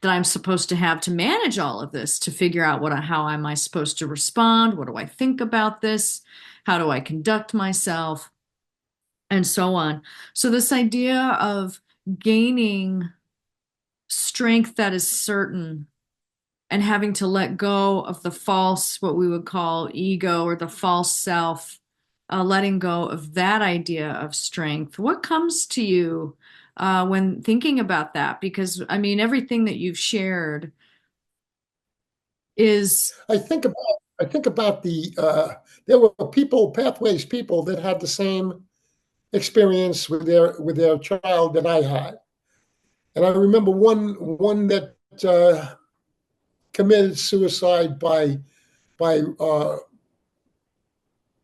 [SPEAKER 1] that I'm supposed to have to manage all of this, to figure out how am I supposed to respond? What do I think about this? How do I conduct myself? And so on. So this idea of gaining strength that is certain and having to let go of the false, what we would call ego or the false self, letting go of that idea of strength. What comes to you when thinking about that? Because, I mean, everything that you've shared is.
[SPEAKER 2] I think about there were pathways people that had the same experience with their child that I had, and I remember one that committed suicide by uh,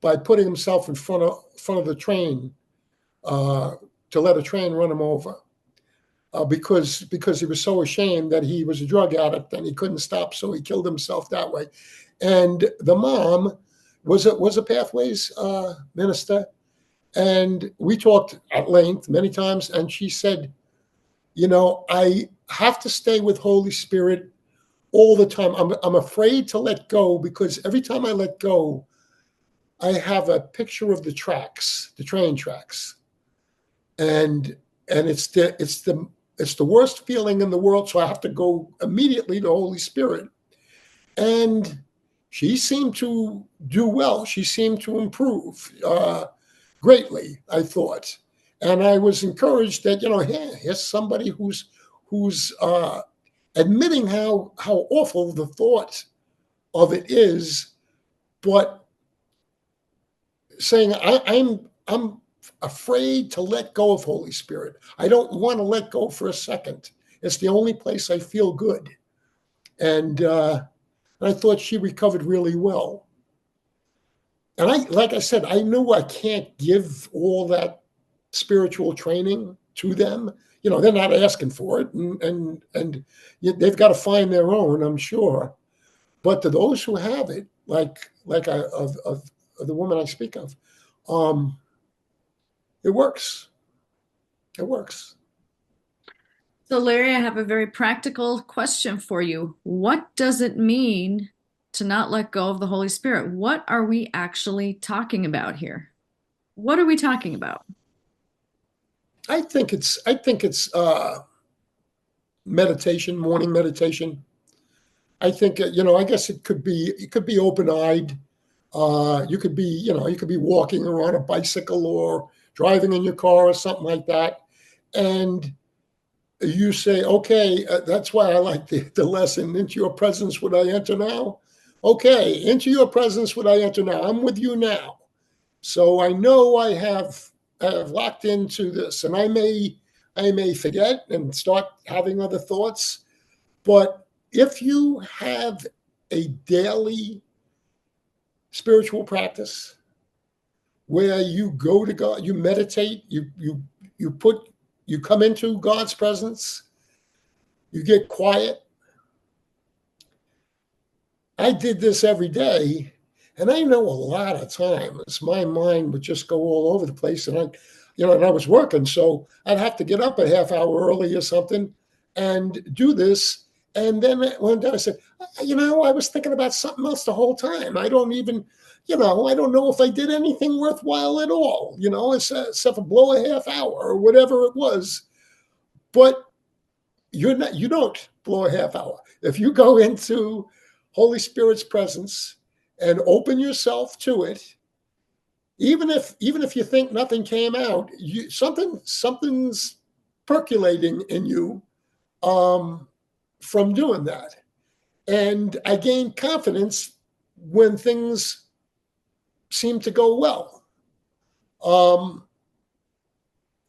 [SPEAKER 2] by putting himself in front of the train uh, to let a train run him over because he was so ashamed that he was a drug addict and he couldn't stop, so he killed himself that way. And the mom was a pathways minister, and we talked at length many times, and she said, I have to stay with Holy Spirit all the time. I'm afraid to let go because every time I let go, I have a picture of the train tracks, and it's the worst feeling in the world. So I have to go immediately to Holy Spirit. And she seemed to do well. She seemed to improve greatly, I thought, and I was encouraged that here's somebody who's admitting how awful the thought of it is, but saying I'm afraid to let go of Holy Spirit. I don't want to let go for a second. It's the only place I feel good, and I thought she recovered really well. And like I said, I knew I can't give all that spiritual training to them. They're not asking for it, and they've got to find their own, I'm sure. But to those who have it, of the woman I speak of. Um, it works. It works.
[SPEAKER 1] So, Larry, I have a very practical question for you. What does it mean to not let go of the Holy Spirit? What are we actually talking about here? What are we talking about?
[SPEAKER 2] I think it's meditation, morning meditation. I think I guess it could be open eyed. You could be walking or on a bicycle or driving in your car or something like that, and you say, okay, that's why I like the lesson. Into your presence would I enter now? Okay, into your presence would I enter now? I'm with you now. So I know I have locked into this, and I may forget and start having other thoughts. But if you have a daily spiritual practice where you go to God, you meditate, you come into God's presence, you get quiet. I did this every day, and I know a lot of times my mind would just go all over the place, and I was working, so I'd have to get up a half hour early or something and do this. And then one day I said, I was thinking about something else the whole time. I don't know if I did anything worthwhile at all, except for blow a half hour or whatever it was. But you don't blow a half hour. If you go into Holy Spirit's presence and open yourself to it, even if you think nothing came out, something's percolating in you from doing that. And I gained confidence when things seem to go well. Um,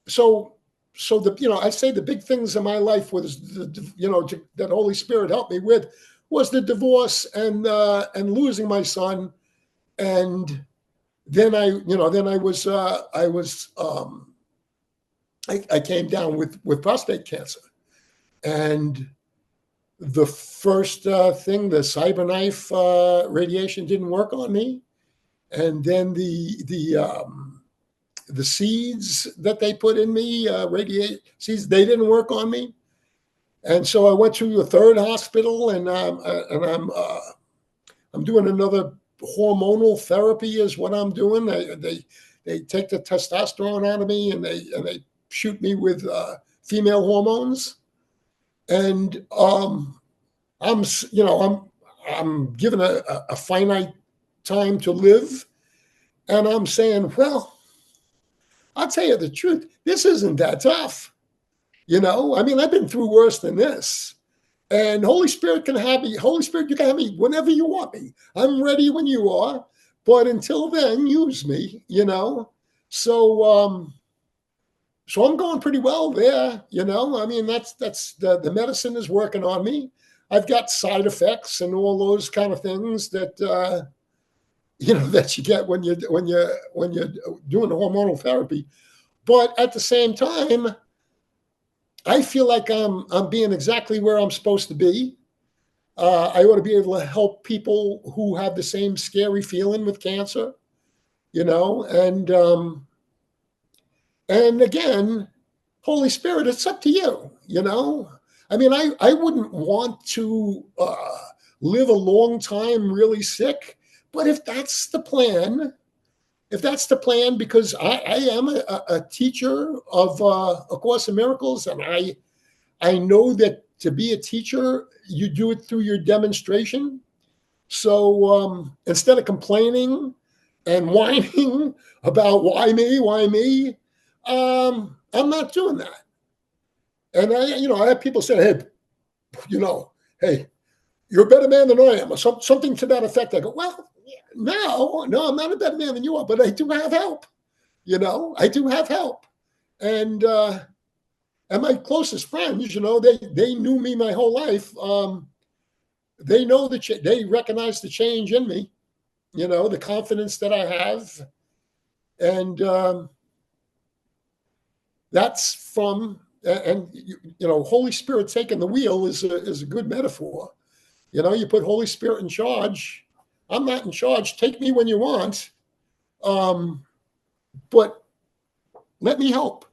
[SPEAKER 2] so I say the big things in my life was that Holy Spirit helped me with was the divorce and losing my son. And then I came down with prostate cancer. And the first thing, the cyberknife radiation didn't work on me. And then the seeds that they put in me, radiate seeds, they didn't work on me. And so I went to a third hospital, and I'm doing another hormonal therapy is what I'm doing. They take the testosterone out of me, and they shoot me with female hormones. And I'm given a finite time to live, and I'm saying, well, I'll tell you the truth, this isn't that tough. I've been through worse than this. And Holy Spirit can have me. Holy Spirit, you can have me whenever you want me. I'm ready when you are. But until then, use me. So I'm going pretty well there. That's the medicine is working on me. I've got side effects and all those kind of things that that you get when you're doing hormonal therapy. But at the same time, I feel like I'm being exactly where I'm supposed to be. I ought to be able to help people who have the same scary feeling with cancer, and again, Holy Spirit, it's up to you. I wouldn't want to live a long time really sick, but if that's the plan, because I am a teacher of A Course in Miracles, and I know that to be a teacher, you do it through your demonstration. So instead of complaining and whining about why me, I'm not doing that. And I have people say, hey, hey, you're a better man than I am, or something to that effect. I go, well, no, I'm not a better man than you are, but I do have help. I do have help. And my closest friends, they knew me my whole life. They know they recognize the change in me, the confidence that I have. And that's from, and Holy Spirit taking the wheel is a good metaphor. You put Holy Spirit in charge, I'm not in charge. Take me when you want, um, but let me help.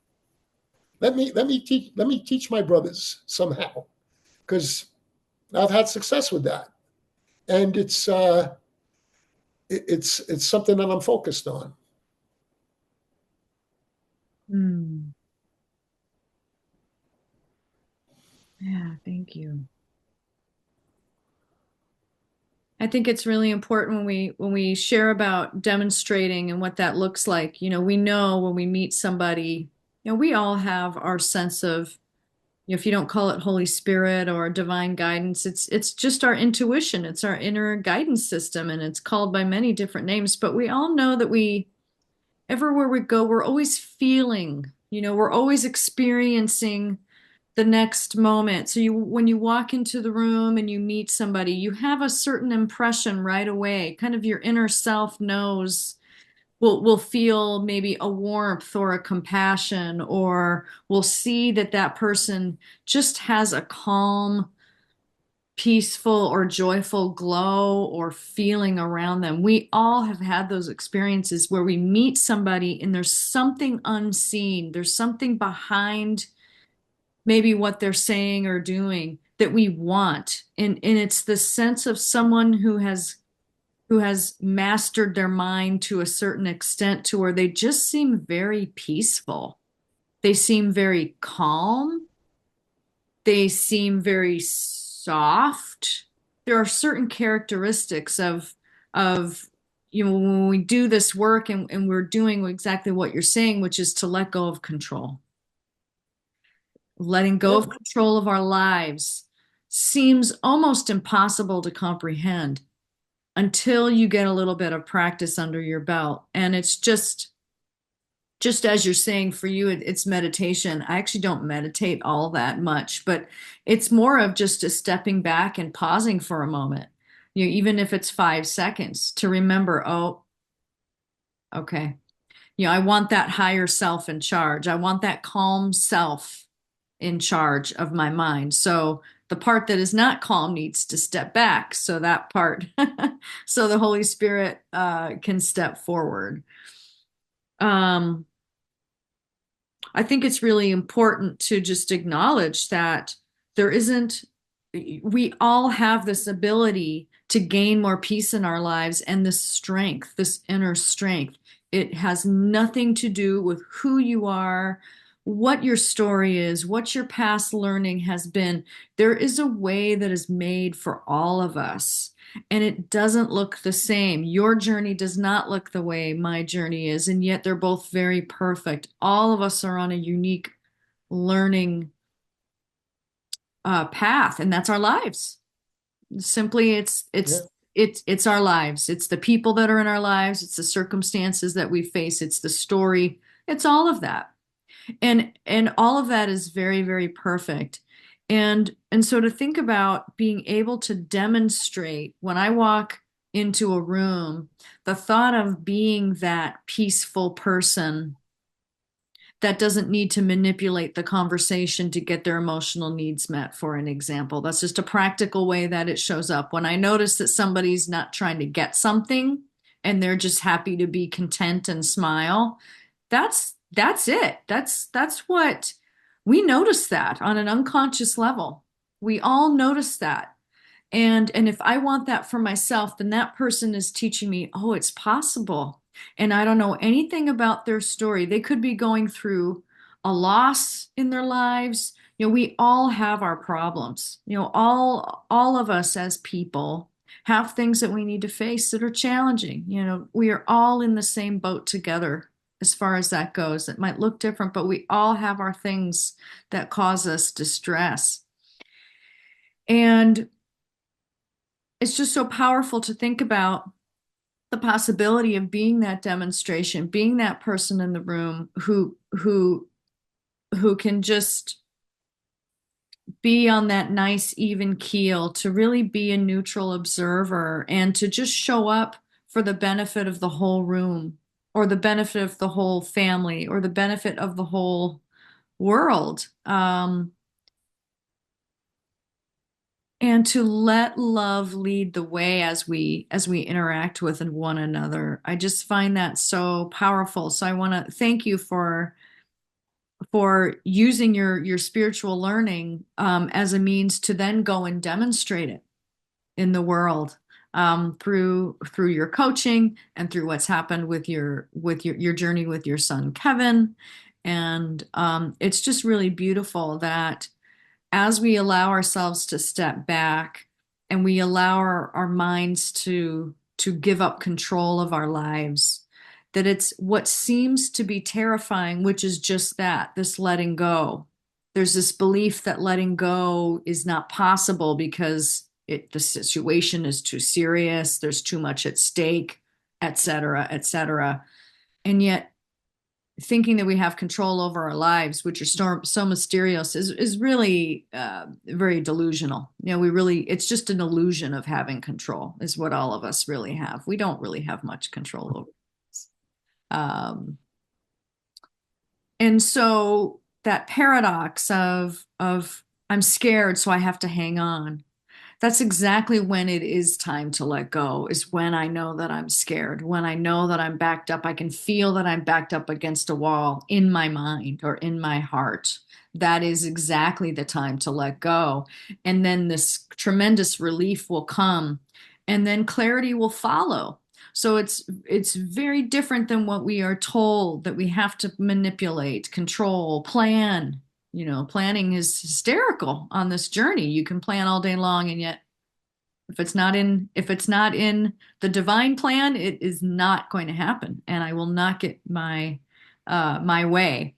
[SPEAKER 2] Let me teach my brothers somehow because I've had success with that, and it's something that I'm focused on.
[SPEAKER 1] Hmm. Yeah, thank you. I think it's really important when we share about demonstrating and what that looks like. We know when we meet somebody, we all have our sense of, if you don't call it Holy Spirit or divine guidance, it's just our intuition. It's our inner guidance system, and it's called by many different names. But we all know that everywhere we go, we're always feeling, we're always experiencing the next moment. So when you walk into the room and you meet somebody, you have a certain impression right away. Kind of your inner self knows, will feel maybe a warmth or a compassion, or will see that that person just has a calm, peaceful or joyful glow or feeling around them. We all have had those experiences where we meet somebody and there's something unseen, there's something behind maybe what they're saying or doing that we want. And it's the sense of someone who has mastered their mind to a certain extent to where they just seem very peaceful. They seem very calm. They seem very soft. There are certain characteristics of when we do this work and we're doing exactly what you're saying, which is to let go of control. Letting go
[SPEAKER 2] Yeah,
[SPEAKER 1] of control of our lives seems almost impossible to comprehend until you get a little bit of practice under your belt. And it's just as you're saying, for you, it's meditation. I actually don't meditate all that much, but it's more of just a stepping back and pausing for a moment. Even if it's 5 seconds to remember, oh, okay. I want that higher self in charge. I want that calm self in charge of my mind. So the part that is not calm needs to step back. So that part, so the Holy Spirit can step forward. Um, I think it's really important to just acknowledge that there isn't, we all have this ability to gain more peace in our lives and this strength, this inner strength. It has nothing to do with who you are, what your story is, what your past learning has been. There is a way that is made for all of us, and it doesn't look the same. Your journey does not look the way my journey is, and yet they're both very perfect. All of us are on a unique learning path, and that's our lives. Simply,
[SPEAKER 2] yeah,
[SPEAKER 1] it's our lives. It's the people that are in our lives. It's the circumstances that we face. It's the story. It's all of that, and all of that is very, very perfect. And so to think about being able to demonstrate when I walk into a room, the thought of being that peaceful person that doesn't need to manipulate the conversation to get their emotional needs met, for an example. That's just a practical way that it shows up. When I notice that somebody's not trying to get something and they're just happy to be content and smile, that's it. That's what we notice, that on an unconscious level. We all notice that. And if I want that for myself, then that person is teaching me, oh, it's possible. And I don't know anything about their story. They could be going through a loss in their lives. We all have our problems. All of us as people have things that we need to face that are challenging. We are all in the same boat together as far as that goes. It might look different, but we all have our things that cause us distress. And it's just so powerful to think about the possibility of being that demonstration, being that person in the room who can just be on that nice even keel, to really be a neutral observer and to just show up for the benefit of the whole room or the benefit of the whole family or the benefit of the whole world. and to let love lead the way as we interact with one another. I just find that so powerful. So I want to thank you for using your spiritual learning as a means to then go and demonstrate it in the world, through your coaching and through what's happened with your journey with your son Kevin. And it's just really beautiful that as we allow ourselves to step back and we allow our minds to give up control of our lives, that it's what seems to be terrifying, which is just that, this letting go. There's this belief that letting go is not possible because the situation is too serious, there's too much at stake, et cetera, et cetera. And yet thinking that we have control over our lives, which are so mysterious, is really very delusional. We really, it's just an illusion of having control, is what all of us really have. We don't really have much control over this. And so that paradox of I'm scared, so I have to hang on. That's exactly when it is time to let go, is when I know that I'm scared, when I know that I'm backed up. I can feel that I'm backed up against a wall in my mind or in my heart. That is exactly the time to let go. And then this tremendous relief will come, and then clarity will follow. So it's very different than what we are told, that we have to manipulate, control, plan. Planning is hysterical on this journey. You can plan all day long, and yet if it's not in the divine plan, it is not going to happen, and I will not get my way.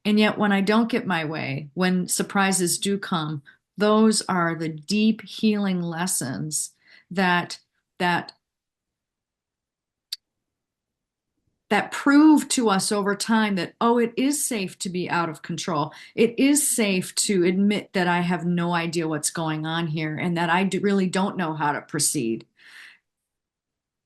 [SPEAKER 1] And yet when I don't get my way, when surprises do come, those are the deep healing lessons that that that prove to us over time that, oh, it is safe to be out of control. It is safe to admit that I have no idea what's going on here and that really don't know how to proceed.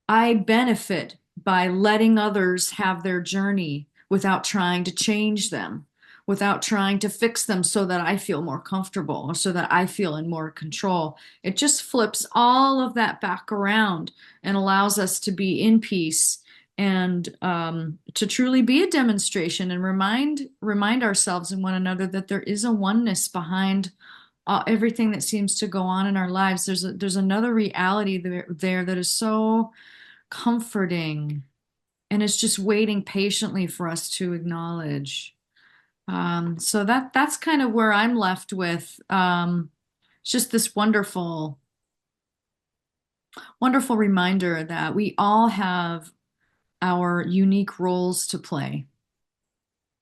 [SPEAKER 1] I benefit by letting others have their journey without trying to change them, without trying to fix them so that I feel more comfortable or so that I feel in more control. It just flips all of that back around and allows us to be in peace and to truly be a demonstration and remind ourselves and one another that there is a oneness behind everything that seems to go on in our lives. There's another reality there that is so comforting, and it's just waiting patiently for us to acknowledge. So that's kind of where I'm left with. It's just this wonderful, wonderful reminder that we all have our unique roles to play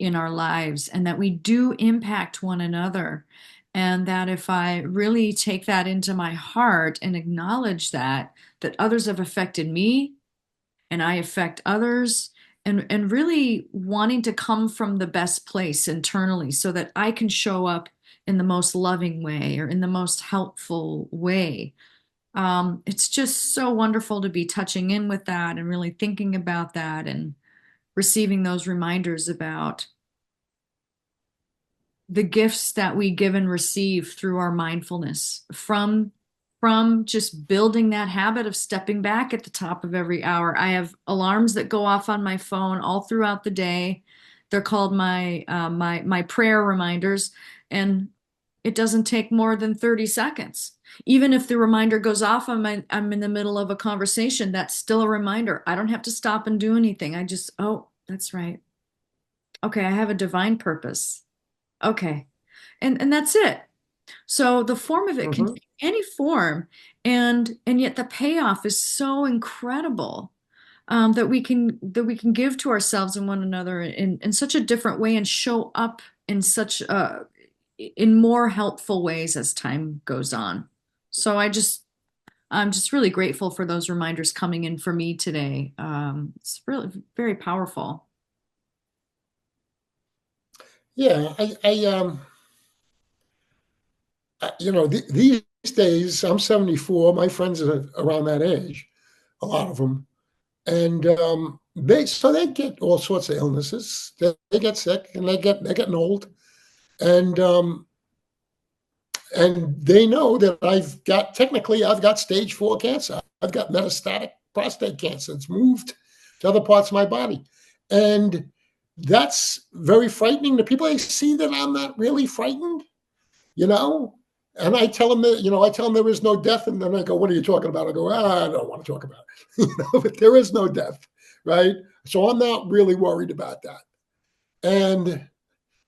[SPEAKER 1] in our lives, and that we do impact one another. And that if I really take that into my heart and acknowledge that others have affected me and I affect others, and really wanting to come from the best place internally so that I can show up in the most loving way or in the most helpful way. It's just so wonderful to be touching in with that and really thinking about that and receiving those reminders about the gifts that we give and receive through our mindfulness from just building that habit of stepping back at the top of every hour. I have alarms that go off on my phone all throughout the day. They're called my prayer reminders, and it doesn't take more than 30 seconds. Even if the reminder goes off, I'm in the middle of a conversation, that's still a reminder. I don't have to stop and do anything. I just, oh, that's right. Okay, I have a divine purpose. Okay. And that's it. So the form of it can
[SPEAKER 2] Mhm.
[SPEAKER 1] take any form, and yet the payoff is so incredible, that we can give to ourselves and one another in such a different way and show up in such in more helpful ways as time goes on. So I'm just really grateful for those reminders coming in for me today. It's really very powerful.
[SPEAKER 2] Yeah, these days I'm 74. My friends are around that age, a lot of them, and they get all sorts of illnesses. They get sick, and they're getting old, and And they know that I've got stage 4 cancer. I've got metastatic prostate cancer. It's moved to other parts of my body. And that's very frightening to people. I see that I'm not really frightened, you know? And I tell them that, I tell them there is no death. And then I go, what are you talking about? I go, I don't want to talk about it. But there is no death, right? So I'm not really worried about that. And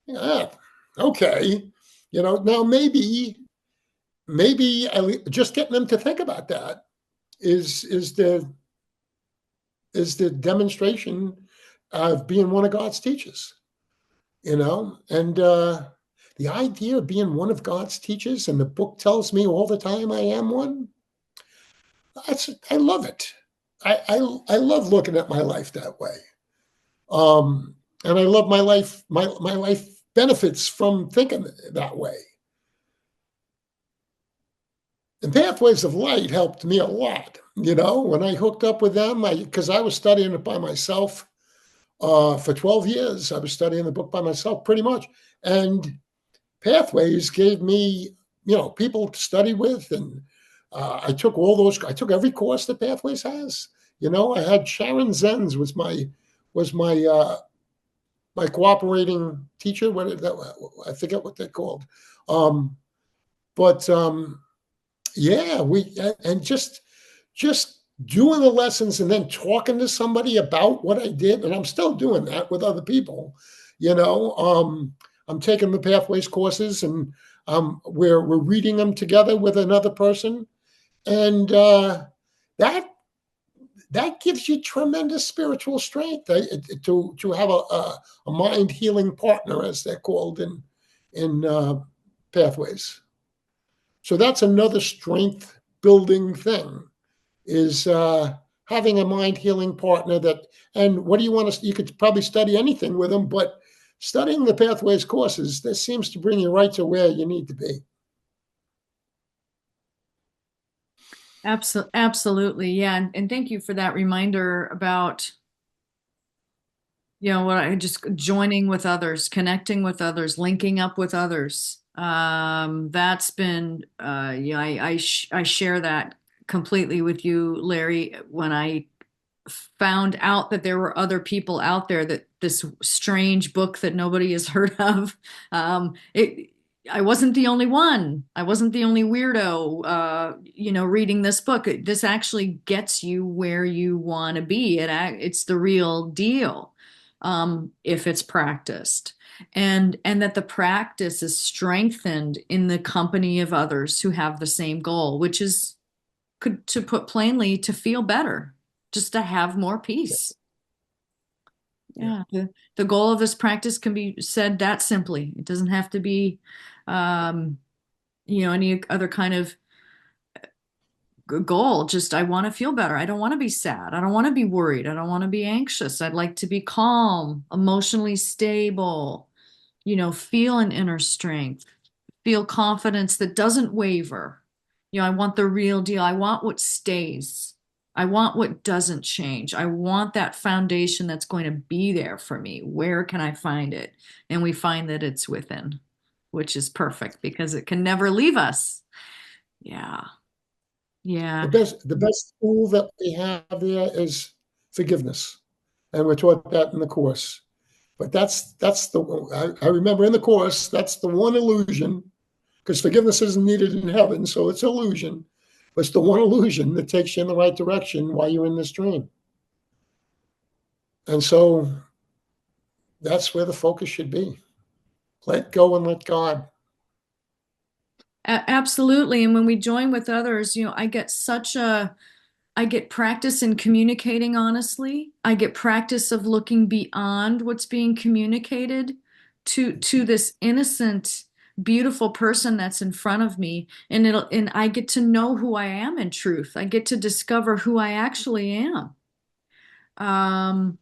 [SPEAKER 2] yeah, okay. Now maybe just getting them to think about that is the demonstration of being one of God's teachers, and the idea of being one of God's teachers, and the book tells me all the time I am one. I love it. I love looking at my life that way. And I love my life. My life benefits from thinking that way. And Pathways of Light helped me a lot. When I hooked up with them, because I was studying it by myself for 12 years. I was studying the book by myself pretty much. And Pathways gave me, people to study with. And I took every course that Pathways has. I had Sharon Zenz was my cooperating teacher. I forget what they're called. But yeah, and just doing the lessons and then talking to somebody about what I did, and I'm still doing that with other people. I'm taking the Pathways courses, and we're reading them together with another person, and that gives you tremendous spiritual strength to have a mind healing partner, as they're called in Pathways. So that's another strength building thing, is having a mind healing partner and what do you want to, you could probably study anything with them, but studying the Pathways courses, that seems to bring you right to where you need to be.
[SPEAKER 1] Absolutely. Yeah. And thank you for that reminder about, what I just joining with others, connecting with others, linking up with others. That's been, I share that completely with you, Larry. When I found out that there were other people out there, that this strange book that nobody has heard of, it, I wasn't the only one. I wasn't the only weirdo, reading this book. This actually gets you where you want to be. It's the real deal, if it's practiced. And that the practice is strengthened in the company of others who have the same goal, which is, to put plainly, to feel better, just to have more peace.
[SPEAKER 2] Yeah.
[SPEAKER 1] Yeah. The goal of this practice can be said that simply. It doesn't have to be, um, any other kind of goal. Just, I want to feel better. I don't want to be sad. I don't want to be worried. I don't want to be anxious. I'd like to be calm, emotionally stable, feel an inner strength, feel confidence that doesn't waver. I want the real deal. I want what stays. I want what doesn't change. I want that foundation that's going to be there for me. Where can I find it? And we find that it's within, which is perfect because it can never leave us. Yeah.
[SPEAKER 2] The
[SPEAKER 1] Yeah.
[SPEAKER 2] best tool that we have there is forgiveness, and we're taught that in the course. But I remember in the course, that's the one illusion, because forgiveness isn't needed in heaven, so it's illusion. But it's the one illusion that takes you in the right direction while you're in this dream. And so that's where the focus should be. Let go and let God.
[SPEAKER 1] Absolutely. And when we join with others, I get practice in communicating honestly. I get practice of looking beyond what's being communicated to this innocent, beautiful person that's in front of me. And I get to know who I am in truth. I get to discover who I actually am. Um,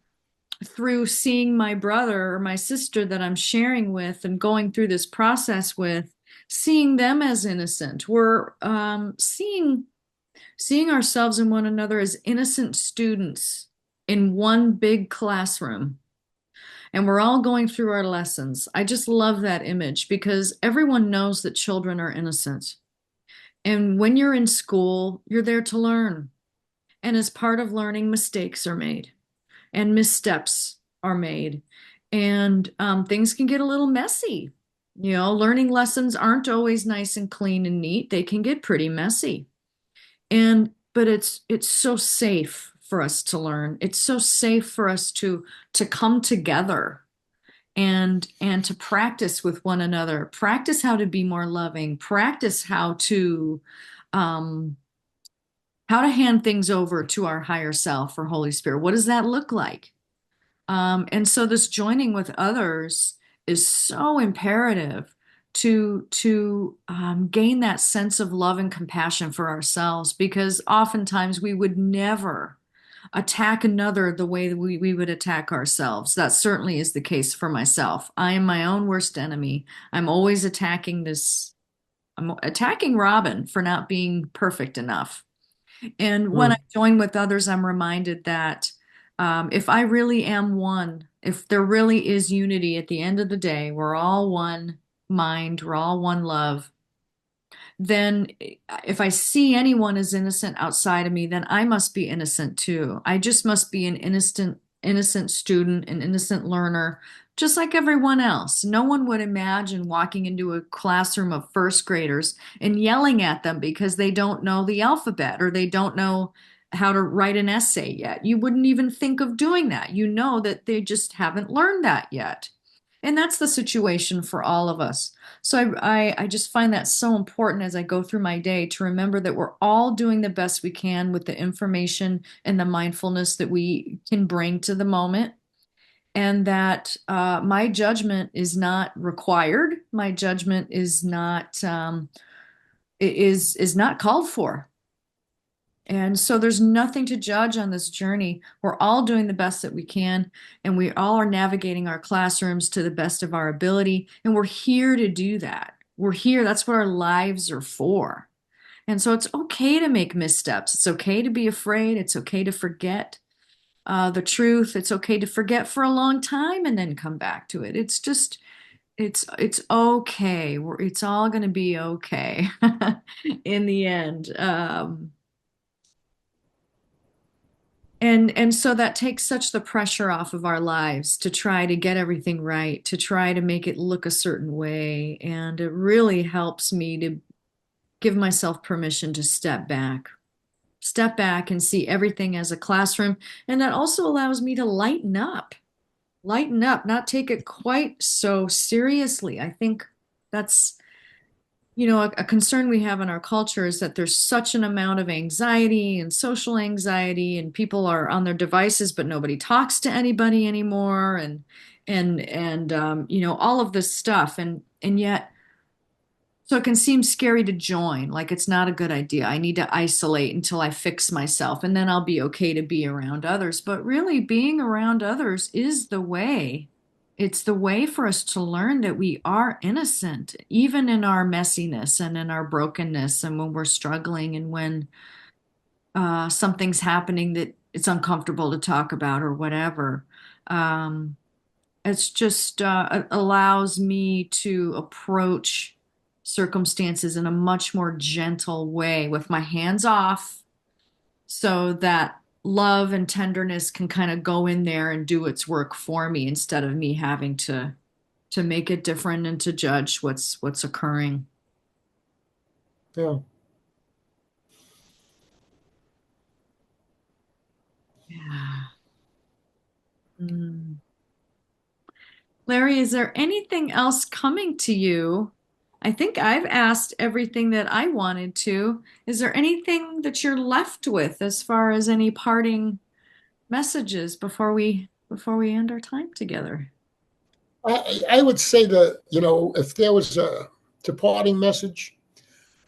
[SPEAKER 1] Through seeing my brother or my sister that I'm sharing with and going through this process with, seeing them as innocent. We're seeing ourselves and one another as innocent students in one big classroom. and we're all going through our lessons. I just love that image because everyone knows that children are innocent. And when you're in school, you're there to learn. And as part of learning, mistakes are made and missteps are made. And things can get a little messy. Learning lessons aren't always nice and clean and neat. They can get pretty messy. But it's so safe for us to learn. It's so safe for us to come together and to practice with one another, practice how to be more loving, practice um, how to hand things over to our higher self or Holy Spirit. What does that look like? And so this joining with others is so imperative to gain that sense of love and compassion for ourselves, because oftentimes we would never attack another the way that we would attack ourselves. That certainly is the case for myself. I am my own worst enemy. I'm always I'm attacking Robin for not being perfect enough. And when I
[SPEAKER 2] Mm.
[SPEAKER 1] join with others, I'm reminded that if I really am one, if there really is unity at the end of the day, we're all one mind, we're all one love, then if I see anyone as innocent outside of me, then I must be innocent too. I just must be an innocent student, an innocent learner, just like everyone else. No one would imagine walking into a classroom of first graders and yelling at them because they don't know the alphabet or they don't know how to write an essay yet. You wouldn't even think of doing that. You know that they just haven't learned that yet. And that's the situation for all of us. So I just find that so important as I go through my day to remember that we're all doing the best we can with the information and the mindfulness that we can bring to the moment. And that my judgment is not required. My judgment is not called for. And so there's nothing to judge on this journey. We're all doing the best that we can, and we all are navigating our classrooms to the best of our ability. And we're here to do that. We're here. That's what our lives are for. And so it's okay to make missteps. It's okay to be afraid. It's okay to forget the truth. It's okay to forget for a long time and then come back to it. It's okay. It's all going to be okay in the end. And so that takes such the pressure off of our lives to try to get everything right, to try to make it look a certain way. And it really helps me to give myself permission to step back and see everything as a classroom. And that also allows me to lighten up, not take it quite so seriously. I think that's a concern we have in our culture is that there's such an amount of anxiety and social anxiety, and people are on their devices, but nobody talks to anybody anymore, and all of this stuff, and yet, so it can seem scary to join, like it's not a good idea. I need to isolate until I fix myself, and then I'll be okay to be around others. But really, being around others is the way. It's the way for us to learn that we are innocent, even in our messiness and in our brokenness, and when we're struggling and when something's happening that it's uncomfortable to talk about or whatever. Um, it's just it allows me to approach circumstances in a much more gentle way with my hands off so that love and tenderness can kind of go in there and do its work for me instead of me having to make it different and to judge what's occurring.
[SPEAKER 2] Yeah.
[SPEAKER 1] Yeah. Mm. Larry, is there anything else coming to you? I think I've asked everything that I wanted to. Is there anything that you're left with as far as any parting messages before we end our time together?
[SPEAKER 2] I would say that, if there was a departing message,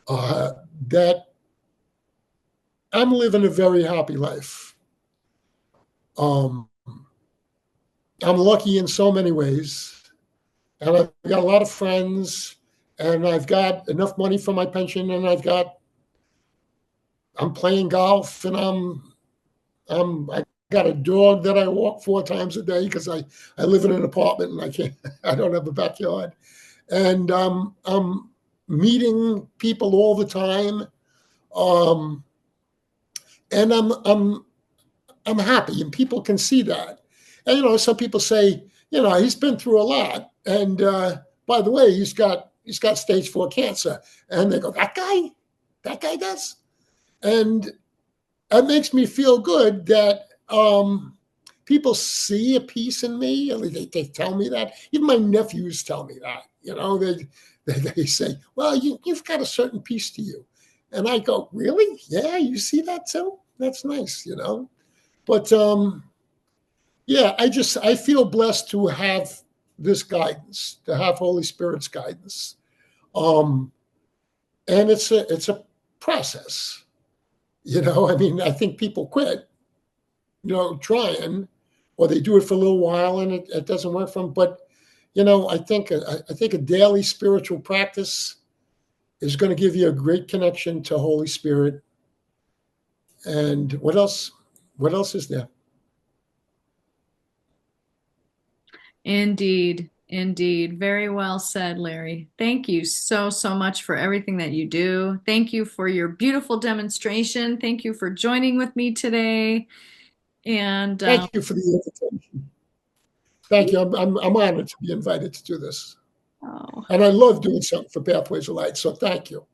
[SPEAKER 2] uh, that I'm living a very happy life. Um, I'm lucky in so many ways, and I've got a lot of friends, and I've got enough money for my pension, and I'm playing golf, and I got a dog that I walk 4 times a day because I live in an apartment and I can't, I don't have a backyard. And I'm meeting people all the time. Um, and I'm happy, and people can see that. And some people say, he's been through a lot, and by the way, he's got stage 4 cancer, and they go, that guy does, and it makes me feel good that people see a piece in me. At least they tell me that. Even my nephews tell me that. They say, "Well, you've got a certain piece to you," and I go, "Really? Yeah, you see that too? That's nice." But yeah, I feel blessed to have this guidance, to have Holy Spirit's guidance. Um, and it's a process. I mean, I think people quit, trying, or they do it for a little while and it doesn't work for them. But I think a daily spiritual practice is going to give you a great connection to Holy Spirit. And what else? What else is there?
[SPEAKER 1] Indeed. Indeed. Very well said, Larry. Thank you so, so much for everything that you do. Thank you for your beautiful demonstration. Thank you for joining with me today. And
[SPEAKER 2] Thank you for the invitation. Thank you. I'm honored to be invited to do this.
[SPEAKER 1] oh,
[SPEAKER 2] And I love doing something for Pathways of Light. So thank you.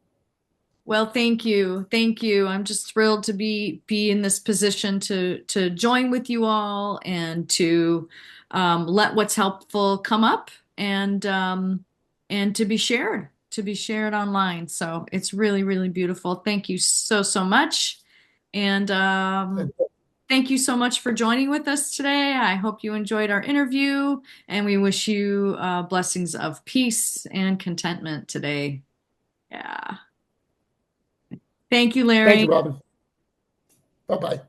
[SPEAKER 1] well, thank you. Thank you. I'm just thrilled to be in this position to join with you all and to let what's helpful come up and to be shared online. So it's really, really beautiful. Thank you so, so much. And
[SPEAKER 2] And
[SPEAKER 1] thank you so much for joining with us today. I hope you enjoyed our interview, and we wish you blessings of peace and contentment today. Yeah. Thank you,
[SPEAKER 2] thank you,
[SPEAKER 1] Larry.
[SPEAKER 2] Robin. Bye bye.